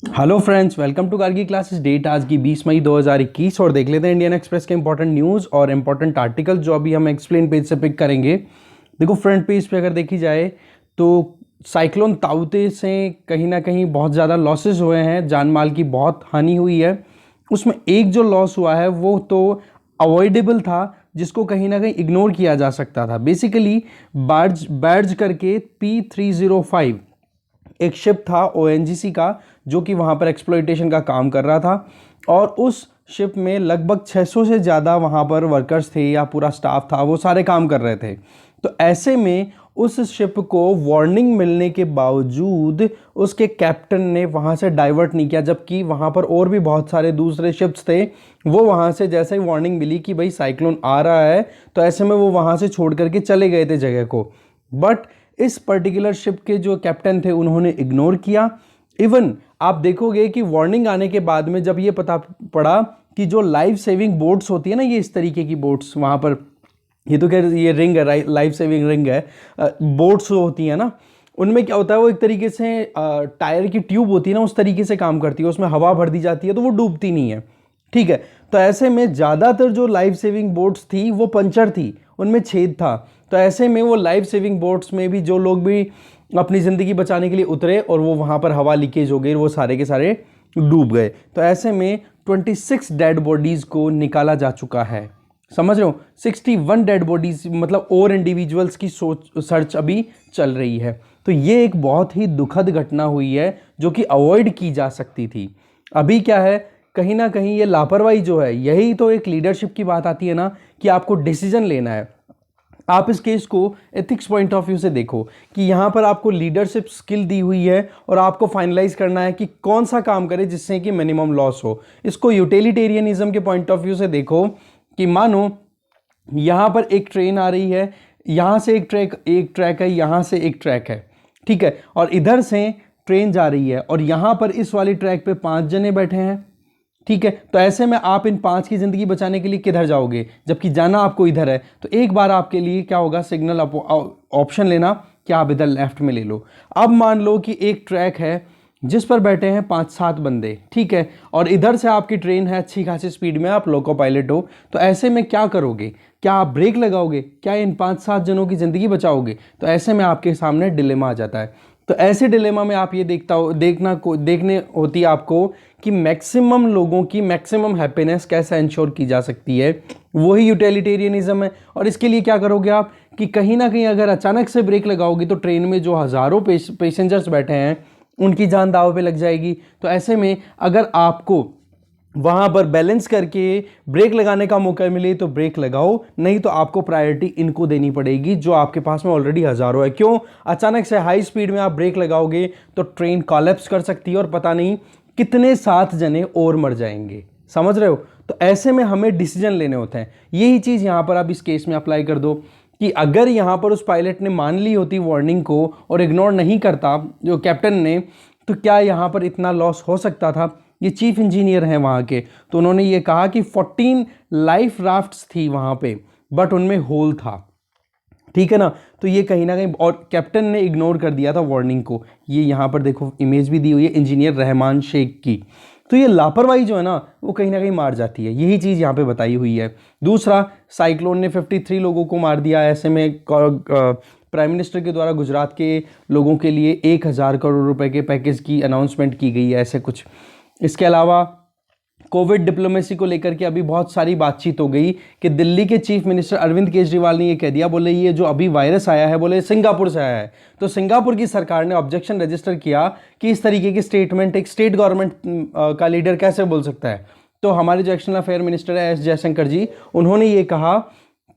Hello friends, welcome to कारगी classes. Date आज की 20 मई 2021 और देख लेते हैं इंडियन एक्सप्रेस के इंपॉर्टेंट न्यूज़ और इंपॉर्टेंट आर्टिकल जो अभी हम एक्सप्लेन पेज से पिक करेंगे। देखो, फ्रंट पेज पे अगर देखी जाए तो साइक्लोन ताउते से कहीं ना कहीं बहुत ज़्यादा लॉसेस हुए हैं, जान माल की बहुत हानि हुई है। उसमें एक जो लॉस हुआ है वो तो अवॉइडेबल था, जिसको कहीं ना कहीं इग्नोर किया जा सकता था। बेसिकली बैर्ज करके P305 एक शिप था ओएनजीसी का, जो कि वहाँ पर एक्सप्लॉइटेशन का काम कर रहा था। और उस शिप में लगभग 600 से ज़्यादा वहाँ पर वर्कर्स थे या पूरा स्टाफ था, वो सारे काम कर रहे थे। तो ऐसे में उस शिप को वार्निंग मिलने के बावजूद उसके कैप्टन ने वहाँ से डाइवर्ट नहीं किया, जबकि वहाँ पर और भी बहुत सारे दूसरे शिप्स थे। वो वहाँ से जैसे ही वार्निंग मिली कि भाई साइक्लोन आ रहा है, तो ऐसे में वो वहाँ से छोड़ करके चले गए थे जगह को। बट इस पर्टिकुलर शिप के जो कैप्टन थे उन्होंने इग्नोर किया। इवन आप देखोगे कि वार्निंग आने के बाद में जब ये पता पड़ा कि जो लाइफ सेविंग बोट्स होती है ना, ये इस तरीके की बोट्स वहाँ पर, ये तो खैर ये रिंग है, लाइफ सेविंग रिंग है। बोट्स जो होती है ना, उनमें क्या होता है, वो एक तरीके से टायर की ट्यूब होती है ना, उस तरीके से काम करती है। उसमें हवा भर दी जाती है तो वो डूबती नहीं है। ठीक है, तो ऐसे में ज़्यादातर जो लाइफ सेविंग बोट्स थी वो पंचर थी, उनमें छेद था। तो ऐसे में वो लाइफ सेविंग बोट्स में भी जो लोग भी अपनी ज़िंदगी बचाने के लिए उतरे और वो वहाँ पर हवा लीकेज हो गई, वो सारे के सारे डूब गए। तो ऐसे में 26 डेड बॉडीज़ को निकाला जा चुका है। समझ रहे हो, 61 डेड बॉडीज, मतलब और इंडिविजुअल्स की सर्च अभी चल रही है। तो ये एक बहुत ही दुखद घटना हुई है जो कि अवॉइड की जा सकती थी। अभी क्या है, कहीं ना कहीं ये लापरवाही जो है, यही तो एक लीडरशिप की बात आती है ना, कि आपको डिसीजन लेना है। आप इस केस को एथिक्स पॉइंट ऑफ व्यू से देखो कि यहाँ पर आपको लीडरशिप स्किल दी हुई है और आपको फाइनलाइज करना है कि कौन सा काम करे जिससे कि मिनिमम लॉस हो। इसको यूटिलिटेरियनिज्म के पॉइंट ऑफ व्यू से देखो कि मानो यहाँ पर एक ट्रेन आ रही है, यहाँ से एक ट्रैक है, यहाँ से एक ट्रैक है, ठीक है, और इधर से ट्रेन जा रही है और यहाँ पर इस वाली ट्रैक पे 5 जने बैठे हैं। ठीक है, तो ऐसे में आप इन 5 की ज़िंदगी बचाने के लिए किधर जाओगे, जबकि जाना आपको इधर है। तो एक बार आपके लिए क्या होगा, सिग्नल ऑप्शन लेना कि आप इधर लेफ्ट में ले लो। अब मान लो कि एक ट्रैक है जिस पर बैठे हैं 5-7 बंदे, ठीक है, और इधर से आपकी ट्रेन है अच्छी खासी स्पीड में, आप लोको पायलट हो। तो ऐसे में क्या करोगे, क्या आप ब्रेक लगाओगे, क्या इन 5-7 जनों की ज़िंदगी बचाओगे? तो ऐसे में आपके सामने डिलेमा आ जाता है। तो ऐसे डिलेमा में आप ये देखने होती है आपको कि मैक्सिमम लोगों की मैक्सिमम हैप्पीनेस कैसे इंश्योर की जा सकती है, वही यूटिलिटेरियनिज्म है। और इसके लिए क्या करोगे आप कि कहीं ना कहीं अगर अचानक से ब्रेक लगाओगे तो ट्रेन में जो हज़ारों पैसेंजर्स बैठे हैं उनकी जान दांव पे लग जाएगी। तो ऐसे में अगर आपको वहाँ पर बैलेंस करके ब्रेक लगाने का मौका मिले तो ब्रेक लगाओ, नहीं तो आपको प्रायोरिटी इनको देनी पड़ेगी जो आपके पास में ऑलरेडी हज़ारों है। क्यों? अचानक से हाई स्पीड में आप ब्रेक लगाओगे तो ट्रेन कॉलेप्स कर सकती है और पता नहीं कितने 7 जने और मर जाएंगे। समझ रहे हो? तो ऐसे में हमें डिसीजन लेने होते हैं। यही चीज़ यहाँ पर आप इस केस में अप्लाई कर दो कि अगर यहाँ पर उस पायलट ने मान ली होती वार्निंग को और इग्नोर नहीं करता जो कैप्टन ने, तो क्या यहाँ पर इतना लॉस हो सकता था? ये चीफ इंजीनियर हैं वहाँ के, तो उन्होंने ये कहा कि 14 लाइफ राफ्ट्स थी वहाँ पे, बट उनमें होल था। ठीक है ना? तो ये कहीं ना कहीं, और कैप्टन ने इग्नोर कर दिया था वार्निंग को। ये यहाँ पर देखो इमेज भी दी हुई है इंजीनियर रहमान शेख की। तो ये लापरवाही जो है ना, वो कहीं ना कहीं मार जाती है। यही चीज़ यहाँ पे बताई हुई है। दूसरा, साइक्लोन ने 53 लोगों को मार दिया। ऐसे में प्राइम मिनिस्टर के द्वारा गुजरात के लोगों के लिए 1000 करोड़ रुपए के पैकेज की अनाउंसमेंट की गई है, ऐसे कुछ। इसके अलावा कोविड डिप्लोमेसी को लेकर के अभी बहुत सारी बातचीत हो गई कि दिल्ली के चीफ मिनिस्टर अरविंद केजरीवाल ने ये कह दिया, बोले ये जो अभी वायरस आया है, बोले सिंगापुर से आया है। तो सिंगापुर की सरकार ने ऑब्जेक्शन रजिस्टर किया कि इस तरीके की स्टेटमेंट एक स्टेट गवर्नमेंट का लीडर कैसे बोल सकता है। तो हमारे जो एक्सटर्नल अफेयर मिनिस्टर है एस जयशंकर जी, उन्होंने ये कहा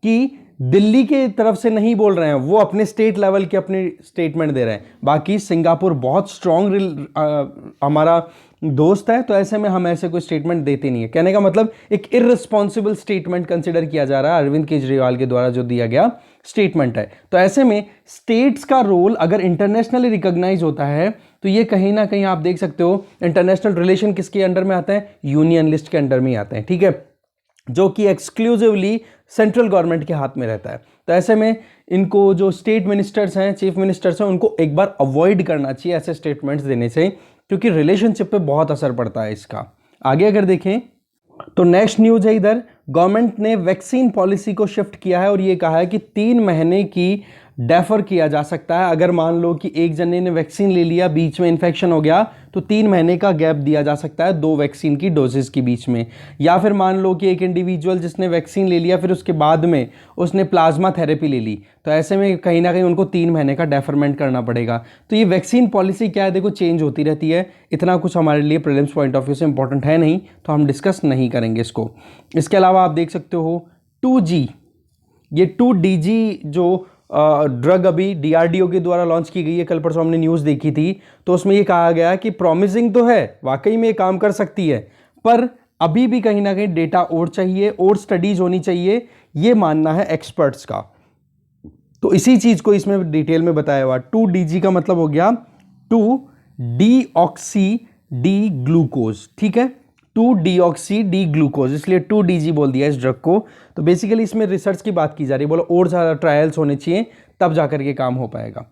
कि दिल्ली के तरफ से नहीं बोल रहे हैं, वो अपने स्टेट लेवल के अपनी स्टेटमेंट दे रहे हैं। बाकी सिंगापुर बहुत स्ट्रॉन्ग हमारा दोस्त है, तो ऐसे में हम ऐसे कोई स्टेटमेंट देते नहीं है। कहने का मतलब एक इररिस्पॉन्सिबल स्टेटमेंट कंसिडर किया जा रहा है अरविंद केजरीवाल के द्वारा जो दिया गया स्टेटमेंट है। तो ऐसे में स्टेट्स का रोल अगर इंटरनेशनली रिकॉग्नाइज होता है तो ये कहीं ना कहीं आप देख सकते हो इंटरनेशनल रिलेशन किसके अंडर में आते हैं, यूनियन लिस्ट के अंडर में आते हैं। ठीक है, जो कि एक्सक्लूसिवली सेंट्रल गवर्नमेंट के हाथ में रहता है। तो ऐसे में इनको जो स्टेट मिनिस्टर्स हैं, चीफ मिनिस्टर्स हैं, उनको एक बार अवॉइड करना चाहिए ऐसे स्टेटमेंट्स देने से, क्योंकि रिलेशनशिप पे बहुत असर पड़ता है इसका। आगे अगर देखें तो नेक्स्ट न्यूज है इधर, गवर्नमेंट ने वैक्सीन पॉलिसी को शिफ्ट किया है और ये कहा है कि 3 महीने की डेफर किया जा सकता है। अगर मान लो कि एक जने ने वैक्सीन ले लिया, बीच में इन्फेक्शन हो गया, तो 3 महीने का गैप दिया जा सकता है 2 वैक्सीन की डोजेस के बीच में। या फिर मान लो कि एक इंडिविजुअल जिसने वैक्सीन ले लिया फिर उसके बाद में उसने प्लाज्मा थेरेपी ले ली, तो ऐसे में कहीं ना कहीं उनको 3 महीने का डेफरमेंट करना पड़ेगा। तो ये वैक्सीन पॉलिसी क्या है, देखो चेंज होती रहती है, इतना कुछ हमारे लिए प्रीलिम्स पॉइंट ऑफ व्यू से इंपॉर्टेंट है नहीं, तो हम डिस्कस नहीं करेंगे इसको। इसके अलावा आप देख सकते हो 2G, ये 2DG जो ड्रग अभी DRDO के द्वारा लॉन्च की गई है, कल परसों हमने न्यूज़ देखी थी, तो उसमें ये कहा गया कि प्रॉमिसिंग तो है, वाकई में ये काम कर सकती है, पर अभी भी कहीं ना कहीं डेटा और चाहिए और स्टडीज होनी चाहिए, ये मानना है एक्सपर्ट्स का। तो इसी चीज़ को इसमें डिटेल में बताया हुआ। 2DG का मतलब हो गया 2-डीऑक्सी डी ग्लूकोज, ठीक है, 2-डीऑक्सी डी ग्लूकोज, इसलिए 2DG बोल दिया इस ड्रग को। तो बेसिकली इसमें रिसर्च की बात की जा रही है, बोलो और ज़्यादा ट्रायल्स होने चाहिए तब जाकर के काम हो पाएगा।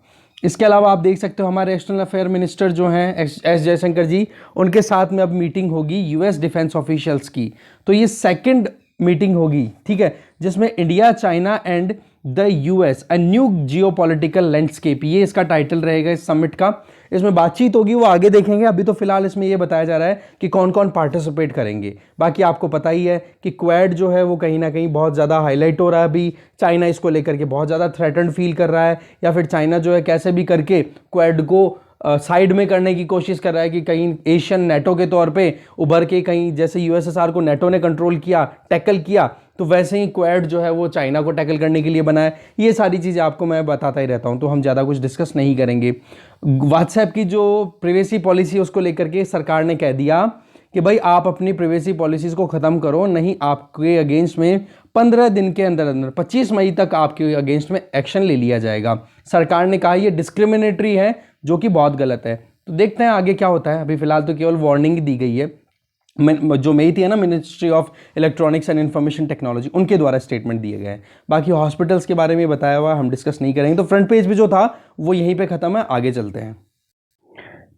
इसके अलावा आप देख सकते हो हमारे एक्सटर्नल अफेयर मिनिस्टर जो हैं एस जयशंकर जी, उनके साथ में अब मीटिंग होगी यूएस डिफेंस ऑफिशियल्स की। तो ये सेकंड मीटिंग होगी, ठीक है, जिसमें India, China and the US a new geopolitical landscape, ये इसका टाइटल रहेगा इस समिट का। इसमें बातचीत होगी, वो आगे देखेंगे, अभी तो फिलहाल इसमें ये बताया जा रहा है कि कौन कौन पार्टिसिपेट करेंगे। बाकी आपको पता ही है कि क्वाड जो है वो कहीं ना कहीं बहुत ज़्यादा हाईलाइट हो रहा है अभी, चाइना इसको लेकर के बहुत ज़्यादा थ्रेटन्ड फील कर रहा है, या फिर चाइना जो है कैसे भी करके क्वाड को साइड में करने की कोशिश कर रहा है कि कहीं एशियन नेटो के तौर पे उभर के, कहीं जैसे यूएसएसआर को नेटो ने कंट्रोल किया, टैकल किया, तो वैसे ही क्वाड जो है वो चाइना को टैकल करने के लिए बना है। ये सारी चीज़ें आपको मैं बताता ही रहता हूँ, तो हम ज़्यादा कुछ डिस्कस नहीं करेंगे। व्हाट्सएप की जो प्रिवेसी पॉलिसी उसको लेकर के सरकार ने कह दिया कि भाई आप अपनी प्रिवेसी पॉलिसीज़ को ख़त्म करो, नहीं आपके अगेंस्ट में 15 दिन के अंदर अंदर 25 मई तक आपके अगेंस्ट में एक्शन ले लिया जाएगा। सरकार ने कहा ये डिस्क्रिमिनेटरी है, जो कि बहुत गलत है। तो देखते हैं आगे क्या होता है, अभी फिलहाल तो केवल वार्निंग दी गई है। जो मेरी थी ना, ministry of electronics and information technology, उनके द्वारा स्टेटमेंट दिए गए हैं। बाकी हॉस्पिटल्स के बारे में बताया हुआ हम डिस्कस नहीं करेंगे। तो फ्रंट पेज पे जो था वो यहीं पे खत्म है, आगे चलते हैं।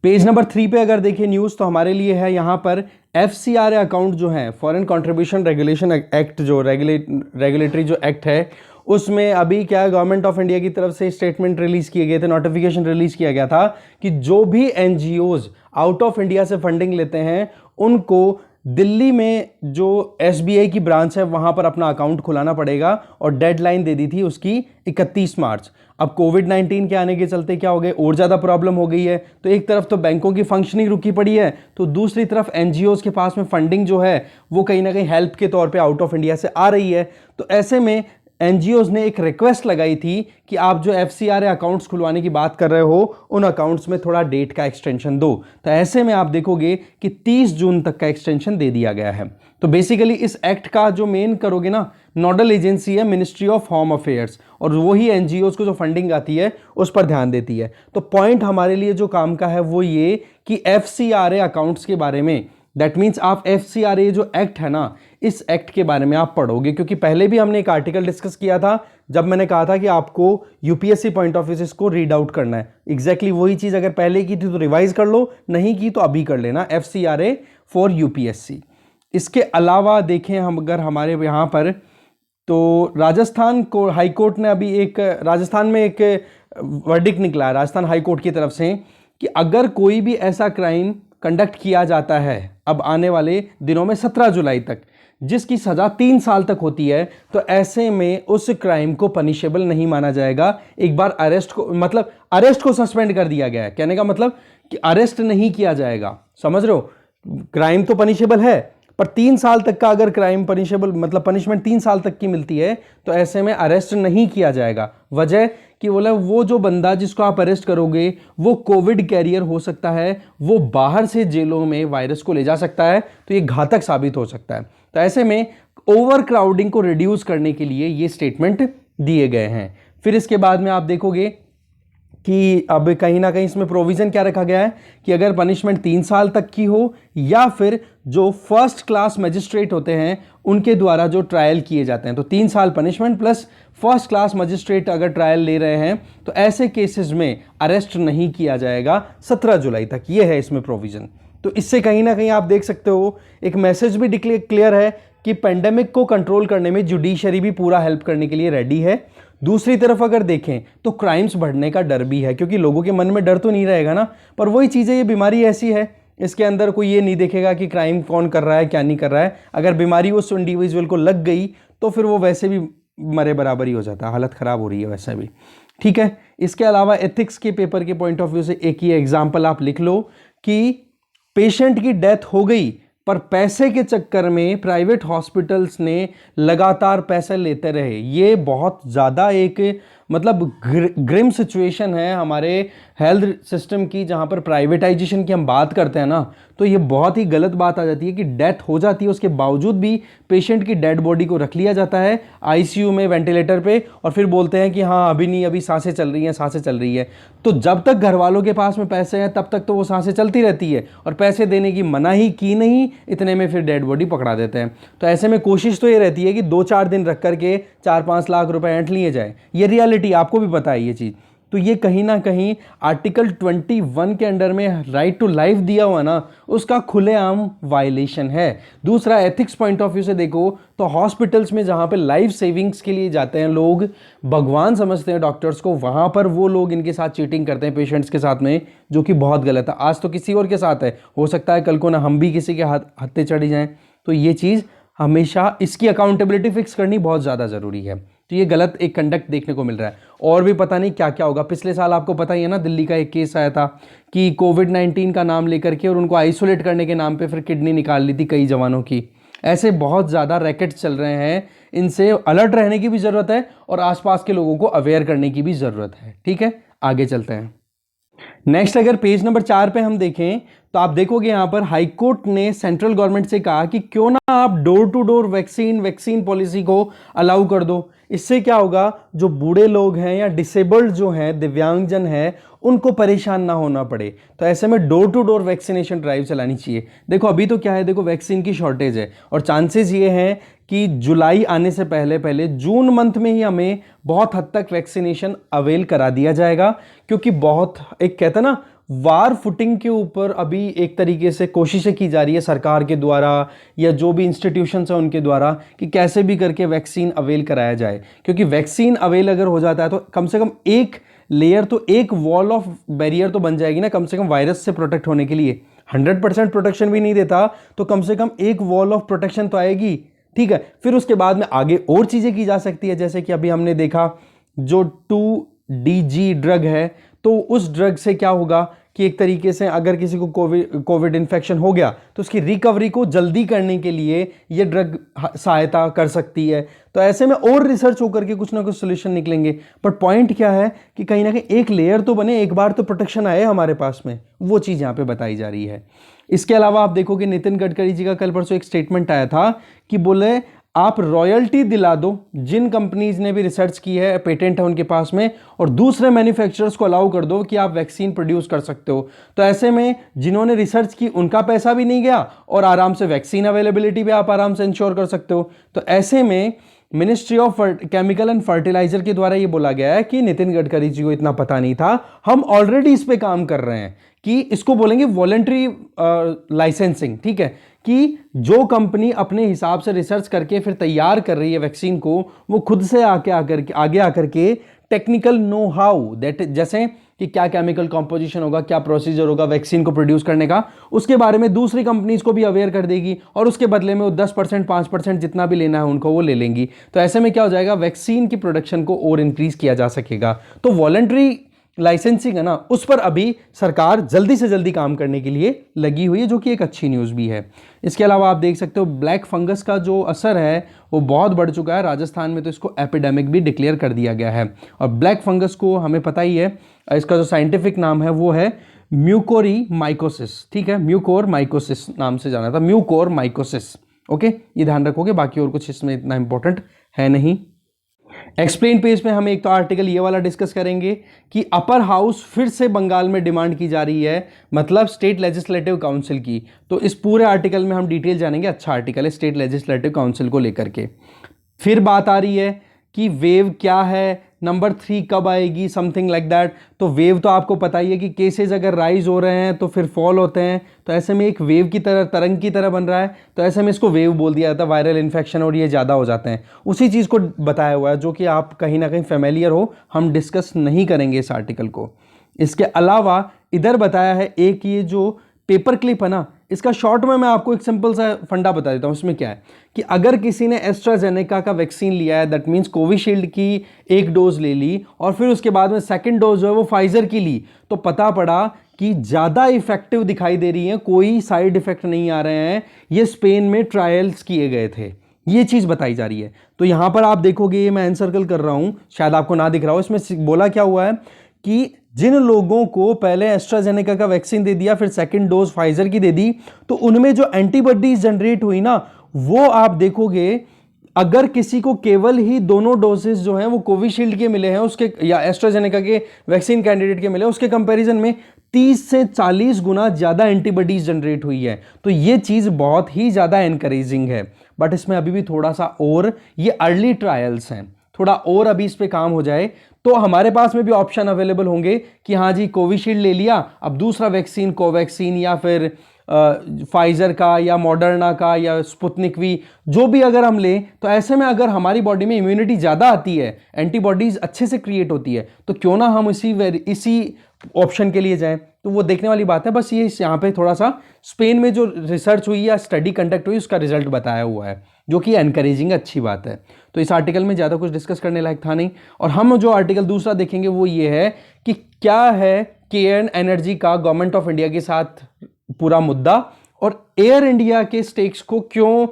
पेज नंबर 3 पे अगर देखिए न्यूज़, तो हमारे लिए है यहाँ पर FCRA अकाउंट जो है, फॉरेन कंट्रीब्यूशन रेगुलेशन एक्ट, जो रेगुलेटरी जो एक्ट है, उसमें अभी क्या है, गवर्नमेंट ऑफ इंडिया की तरफ से स्टेटमेंट रिलीज किए गए थे, नोटिफिकेशन रिलीज किया गया था कि जो भी NGOs आउट ऑफ इंडिया से फंडिंग लेते हैं उनको दिल्ली में जो SBI की ब्रांच है वहां पर अपना अकाउंट खुलाना पड़ेगा, और डेडलाइन दे दी थी उसकी 31 मार्च। अब कोविड-19 के आने के चलते क्या हो गए, और ज़्यादा प्रॉब्लम हो गई है। तो एक तरफ तो बैंकों की फंक्शनिंग रुकी पड़ी है, तो दूसरी तरफ NGOs के पास में फंडिंग जो है वो कहीं ना कहीं हेल्प के तौर पे आउट ऑफ इंडिया से आ रही है। तो ऐसे में NGOs ने एक रिक्वेस्ट लगाई थी कि आप जो FCRA अकाउंट्स खुलवाने की बात कर रहे हो उन अकाउंट्स में थोड़ा डेट का एक्सटेंशन दो। तो ऐसे में आप देखोगे कि 30 जून तक का एक्सटेंशन दे दिया गया है। तो बेसिकली इस एक्ट का जो मेन करोगे ना, नोडल एजेंसी है मिनिस्ट्री ऑफ होम अफेयर्स, और वही NGOs को जो फंडिंग आती है उस पर ध्यान देती है। तो पॉइंट हमारे लिए जो काम का है वो ये कि FCRA अकाउंट्स के बारे में, दैट मीन्स आप FCRA जो एक्ट है ना, इस एक्ट के बारे में आप पढ़ोगे, क्योंकि पहले भी हमने एक आर्टिकल डिस्कस किया था जब मैंने कहा था कि आपको UPSC पॉइंट ऑफ व्यू से इसको रीड आउट करना है। एग्जैक्टली वही चीज़ अगर पहले की थी तो रिवाइज कर लो, नहीं की तो अभी कर लेना, FCRA फॉर UPSC। इसके अलावा देखें हम अगर हमारे यहाँ पर, तो राजस्थान को हाई कोर्ट ने अभी एक, राजस्थान में एक वर्डिक्ट निकला है राजस्थान हाई कोर्ट की तरफ से कि अगर कोई भी ऐसा क्राइम कंडक्ट किया जाता है अब आने वाले दिनों में 17 जुलाई तक, जिसकी सज़ा 3 साल तक होती है, तो ऐसे में उस क्राइम को पनिशेबल नहीं माना जाएगा। एक बार अरेस्ट को, मतलब अरेस्ट को सस्पेंड कर दिया गया है, कहने का मतलब कि अरेस्ट नहीं किया जाएगा। समझ रहे हो, क्राइम तो पनिशेबल है, पर 3 साल तक का अगर क्राइम पनिशेबल, मतलब पनिशमेंट 3 साल तक की मिलती है, तो ऐसे में अरेस्ट नहीं किया जाएगा। वजह कि बोला वो जो बंदा जिसको आप अरेस्ट करोगे वो कोविड कैरियर हो सकता है, वो बाहर से जेलों में वायरस को ले जा सकता है, तो ये घातक साबित हो सकता है। तो ऐसे में ओवर क्राउडिंग को रिड्यूस करने के लिए ये स्टेटमेंट दिए गए हैं। फिर इसके बाद में आप देखोगे कि अब कहीं ना कहीं इसमें प्रोविज़न क्या रखा गया है कि अगर पनिशमेंट 3 साल तक की हो या फिर जो फर्स्ट क्लास मजिस्ट्रेट होते हैं उनके द्वारा जो ट्रायल किए जाते हैं, तो 3 साल punishment plus first class magistrate अगर ट्रायल ले रहे हैं तो ऐसे केसेस में अरेस्ट नहीं किया जाएगा 17 जुलाई तक। ये है इसमें प्रोविज़न। तो इससे कहीं ना कहीं आप देख सकते हो एक मैसेज भी क्लियर है कि पेंडेमिक को कंट्रोल करने में जुडिशरी भी पूरा हेल्प करने के लिए रेडी है। दूसरी तरफ अगर देखें तो क्राइम्स बढ़ने का डर भी है, क्योंकि लोगों के मन में डर तो नहीं रहेगा ना, पर वही चीज़ है, ये बीमारी ऐसी है, इसके अंदर कोई ये नहीं देखेगा कि क्राइम कौन कर रहा है क्या नहीं कर रहा है। अगर बीमारी उस इंडिविजुअल को लग गई तो फिर वो वैसे भी मरे बराबर ही हो जाता है, हालत ख़राब हो रही है वैसे भी। ठीक है, इसके अलावा एथिक्स के पेपर के पॉइंट ऑफ व्यू से एक ही एग्जाम्पल आप लिख लो कि पेशेंट की डेथ हो गई पर पैसे के चक्कर में प्राइवेट हॉस्पिटल्स ने लगातार पैसे लेते रहे। ये बहुत ज़्यादा एक मतलब ग्रिम सिचुएशन है हमारे हेल्थ सिस्टम की, जहाँ पर प्राइवेटाइजेशन की हम बात करते हैं ना, तो ये बहुत ही गलत बात आ जाती है कि डेथ हो जाती है उसके बावजूद भी पेशेंट की डेड बॉडी को रख लिया जाता है आईसीयू में वेंटिलेटर पे और फिर बोलते हैं कि हाँ अभी नहीं, अभी सांसें चल रही हैं, सांसें चल रही है। तो जब तक घर वालों के पास में पैसे हैं तब तक तो वो सांसें चलती रहती है और पैसे देने की मनाही की नहीं, इतने में फिर डेड बॉडी पकड़ा देते हैं। तो ऐसे में कोशिश तो ये रहती है कि 2-4 दिन रख करके 4-5 लाख रुपए ऐंठ लिए जाए। ये रियलिटी आपको भी पता है ये चीज़। तो ये कहीं ना कहीं आर्टिकल 21 के अंडर में राइट टू लाइफ दिया हुआ ना, उसका खुलेआम वायलेशन है। दूसरा, एथिक्स पॉइंट ऑफ व्यू से देखो तो हॉस्पिटल्स में जहाँ पे लाइफ सेविंग्स के लिए जाते हैं लोग, भगवान समझते हैं डॉक्टर्स को, वहाँ पर वो लोग इनके साथ चीटिंग करते हैं पेशेंट्स के साथ में, जो कि बहुत गलत है। आज तो किसी और के साथ है, हो सकता है कल को ना हम भी किसी के हत्थे चढ़ी जाएं। तो ये चीज़ हमेशा इसकी अकाउंटेबिलिटी फिक्स करनी बहुत ज़्यादा ज़रूरी है। तो ये गलत एक कंडक्ट देखने को मिल रहा है और भी पता नहीं क्या क्या होगा। पिछले साल आपको पता ही है ना, दिल्ली का एक केस आया था कि कोविड-19 का नाम लेकर के और उनको आइसोलेट करने के नाम पे फिर किडनी निकाल ली थी कई जवानों की। ऐसे बहुत ज़्यादा रैकेट्स चल रहे हैं, इनसे अलर्ट रहने की भी ज़रूरत है और आसपास के लोगों को अवेयर करने की भी ज़रूरत है। ठीक है, आगे चलते हैं। नेक्स्ट, अगर पेज नंबर 4 पे हम देखें तो आप देखोगे यहाँ पर हाईकोर्ट ने सेंट्रल गवर्नमेंट से कहा कि क्यों ना आप door to door vaccine policy को अलाउ कर दो। इससे क्या होगा, जो बूढ़े लोग हैं या डिसेबल्ड जो हैं, दिव्यांगजन हैं, उनको परेशान ना होना पड़े। तो ऐसे में door to door vaccination drive चलानी चाहिए। देखो अभी तो क्या है, देखो वैक्सीन की शॉर्टेज है और चांसेस ये हैं कि जुलाई आने से पहले पहले जून मंथ में ही हमें बहुत हद तक वैक्सीनेशन अवेल करा दिया जाएगा, क्योंकि बहुत एक कहते हैं ना वार फुटिंग के ऊपर अभी एक तरीके से कोशिशें की जा रही है सरकार के द्वारा या जो भी इंस्टीट्यूशंस हैं उनके द्वारा कि कैसे भी करके वैक्सीन अवेल कराया जाए। क्योंकि वैक्सीन अवेल अगर हो जाता है तो कम से कम एक लेयर, तो एक वॉल ऑफ बैरियर तो बन जाएगी ना, कम से कम वायरस से प्रोटेक्ट होने के लिए। 100% प्रोटेक्शन भी नहीं देता तो कम से कम एक वॉल ऑफ प्रोटेक्शन तो आएगी। ठीक है, फिर उसके बाद में आगे और चीज़ें की जा सकती है, जैसे कि अभी हमने देखा जो 2DG ड्रग है, तो उस ड्रग से क्या होगा कि एक तरीके से अगर किसी को कोविड इन्फेक्शन हो गया तो उसकी रिकवरी को जल्दी करने के लिए ये ड्रग सहायता कर सकती है। तो ऐसे में और रिसर्च होकर के कुछ ना कुछ सोल्यूशन निकलेंगे। पर पॉइंट क्या है कि कहीं ना कहीं एक लेयर तो बने, एक बार तो प्रोटेक्शन आए हमारे पास में, वो चीज़ यहाँ पे बताई जा रही है। इसके अलावा आप देखोगे नितिन गडकरी जी का कल परसों एक स्टेटमेंट आया था कि बोले आप रॉयल्टी दिला दो जिन कंपनीज ने भी रिसर्च की है, पेटेंट है उनके पास में, और दूसरे मैन्युफैक्चरर्स को अलाउ कर दो कि आप वैक्सीन प्रोड्यूस कर सकते हो। तो ऐसे में जिन्होंने रिसर्च की उनका पैसा भी नहीं गया और आराम से वैक्सीन अवेलेबिलिटी भी आप आराम से इंश्योर कर सकते हो। तो ऐसे में ministry of chemical and fertiliser के द्वारा ये बोला गया है कि नितिन गडकरी जी को इतना पता नहीं था, हम ऑलरेडी इस पे काम कर रहे हैं कि इसको बोलेंगे वॉलंटरी लाइसेंसिंग। ठीक है, कि जो कंपनी अपने हिसाब से रिसर्च करके फिर तैयार कर रही है वैक्सीन को, वो खुद से आगे आकर के टेक्निकल नो हाउ दैट, जैसे कि क्या केमिकल कॉम्पोजिशन होगा, क्या प्रोसीजर होगा वैक्सीन को प्रोड्यूस करने का, उसके बारे में दूसरी कंपनीज को भी अवेयर कर देगी और उसके बदले में वो 10% 5% जितना भी लेना है उनको वो ले लेंगी। तो ऐसे में क्या हो जाएगा, वैक्सीन की प्रोडक्शन को और इंक्रीज किया जा सकेगा। तो वॉलंटरी लाइसेंसिंग है ना, उस पर अभी सरकार जल्दी से जल्दी काम करने के लिए लगी हुई है, जो कि एक अच्छी न्यूज़ भी है। इसके अलावा आप देख सकते हो ब्लैक फंगस का जो असर है वो बहुत बढ़ चुका है राजस्थान में, तो इसको एपिडेमिक भी डिक्लेयर कर दिया गया है। और ब्लैक फंगस को हमें पता ही है, इसका जो साइंटिफिक नाम है वो है म्यूकोरमाइकोसिस। ठीक है, म्यूकोरमाइकोसिस नाम से जाना था, म्यूकोरमाइकोसिस। ओके, ये ध्यान रखोगे, बाकी और कुछ इसमें इतना इंपॉर्टेंट है नहीं। एक्सप्लेन पेज पे हम एक तो आर्टिकल ये वाला डिस्कस करेंगे कि अपर हाउस फिर से बंगाल में डिमांड की जा रही है, मतलब स्टेट लेजिस्लेटिव काउंसिल की। तो इस पूरे आर्टिकल में हम डिटेल जानेंगे। अच्छा आर्टिकल है स्टेट लेजिस्लेटिव काउंसिल को लेकर के। फिर बात आ रही है कि वेव क्या है, नंबर 3 कब आएगी, समथिंग लाइक दैट। तो वेव तो आपको पता ही है कि केसेस अगर राइज हो रहे हैं तो फिर फॉल होते हैं, तो ऐसे में एक वेव की तरह, तरंग की तरह बन रहा है, तो ऐसे में इसको वेव बोल दिया जाता है। वायरल इन्फेक्शन और ये ज़्यादा हो जाते हैं, उसी चीज़ को बताया हुआ है जो कि आप कहीं ना कहीं फेमिलियर हो। हम डिस्कस नहीं करेंगे इस आर्टिकल को। इसके अलावा इधर बताया है एक ये जो पेपर क्लिप है ना, इसका शॉर्ट में मैं आपको एक सिंपल सा फंडा बता देता हूं। इसमें क्या है कि अगर किसी ने एस्ट्राजेनेका का वैक्सीन लिया है, दैट मीन्स कोविशील्ड की एक डोज ले ली और फिर उसके बाद में सेकंड डोज जो है वो फाइजर की ली, तो पता पड़ा कि ज़्यादा इफेक्टिव दिखाई दे रही है, कोई साइड इफेक्ट नहीं आ रहे हैं। ये स्पेन में ट्रायल्स किए गए थे, ये चीज़ बताई जा रही है। तो यहां पर आप देखोगे, ये मैं एनसर्कल कर रहा हूं, शायद आपको ना दिख रहा हो। इसमें बोला क्या हुआ है कि जिन लोगों को पहले एस्ट्राजेनेका का वैक्सीन दे दिया, फिर सेकंड डोज फाइजर की दे दी, तो उनमें जो एंटीबॉडीज जनरेट हुई ना, वो आप देखोगे अगर किसी को केवल ही दोनों डोजेस जो हैं वो कोविशील्ड के मिले हैं उसके, या एस्ट्राजेनेका के वैक्सीन कैंडिडेट के मिले, उसके कंपैरिजन में 30 से 40 गुना ज्यादा एंटीबॉडीज जनरेट हुई है। तो ये चीज बहुत ही ज्यादा एनकरेजिंग है। बट इसमें अभी भी थोड़ा सा और, ये अर्ली ट्रायल्स हैं, थोड़ा और अभी इस पे काम हो जाए तो हमारे पास में भी ऑप्शन अवेलेबल होंगे कि हाँ जी कोविशील्ड ले लिया, अब दूसरा वैक्सीन कोवैक्सीन या फिर फाइजर का या मॉडर्ना का या स्पुतनिक वी, जो भी अगर हम लें, तो ऐसे में अगर हमारी बॉडी में इम्यूनिटी ज़्यादा आती है, एंटीबॉडीज अच्छे से क्रिएट होती है, तो क्यों ना हम इसी ऑप्शन के लिए जाएं। तो वो देखने वाली बात है। बस ये यहाँ पे थोड़ा सा स्पेन में जो रिसर्च हुई या स्टडी कंडक्ट हुई उसका रिजल्ट बताया हुआ है, जो कि एनकरेजिंग अच्छी बात है। तो इस आर्टिकल में ज़्यादा कुछ डिस्कस करने लायक था नहीं। और हम जो आर्टिकल दूसरा देखेंगे वो ये है कि क्या है केयर्न एनर्जी का गवर्नमेंट ऑफ इंडिया के साथ पूरा मुद्दा, और एयर इंडिया के स्टेक्स को क्यों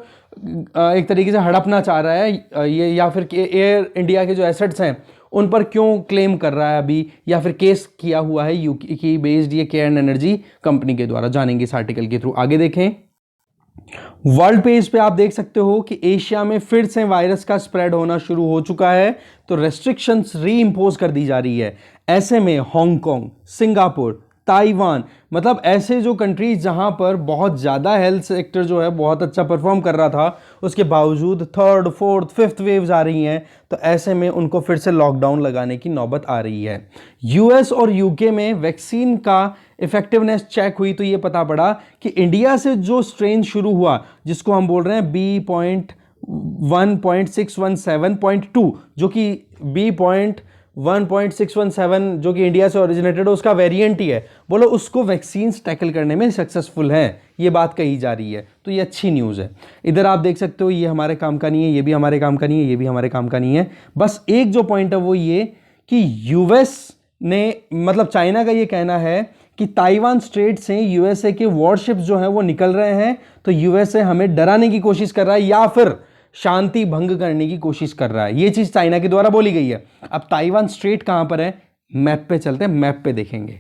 एक तरीके से हड़पना चाह रहा है ये, या फिर एयर इंडिया के जो एसेट्स हैं उन पर क्यों क्लेम कर रहा है अभी, या फिर केस किया हुआ है यूके की बेस्ड ये केयर्न एनर्जी कंपनी के द्वारा। जानेंगे इस आर्टिकल के थ्रू। आगे देखें, वर्ल्ड पेज पे आप देख सकते हो कि एशिया में फिर से वायरस का स्प्रेड होना शुरू हो चुका है, तो रेस्ट्रिक्शंस री इंपोज कर दी जा रही है। ऐसे में हांगकांग, सिंगापुर, ताइवान, मतलब ऐसे जो कंट्रीज जहां पर बहुत ज़्यादा हेल्थ सेक्टर जो है बहुत अच्छा परफॉर्म कर रहा था, उसके बावजूद थर्ड फोर्थ फिफ्थ वेव्स आ रही हैं, तो ऐसे में उनको फिर से लॉकडाउन लगाने की नौबत आ रही है। यूएस और यूके में वैक्सीन का इफेक्टिवनेस चेक हुई तो ये पता पड़ा कि इंडिया से जो स्ट्रेन शुरू हुआ, जिसको हम बोल रहे हैं B.1.617.2, जो कि B.1.617 जो कि इंडिया से ओरिजिनेटेड है, उसका वेरिएंट ही है, बोलो उसको वैक्सीन्स टैकल करने में सक्सेसफुल हैं, ये बात कही जा रही है। तो ये अच्छी न्यूज़ है। इधर आप देख सकते हो, ये हमारे काम का नहीं है, ये भी हमारे काम का नहीं है, ये भी हमारे काम का नहीं है। बस एक जो पॉइंट है वो ये कि यूएस ने, मतलब चाइना का ये कहना है कि ताइवान स्ट्रेट से यूएसए के वॉरशिप्स जो हैं वो निकल रहे हैं, तो यूएसए हमें डराने की कोशिश कर रहा है या फिर शांति भंग करने की कोशिश कर रहा है। ये चीज चाइना के द्वारा बोली गई है। अब ताइवान स्ट्रेट कहां पर है, मैप पे चलते हैं, मैप पे देखेंगे।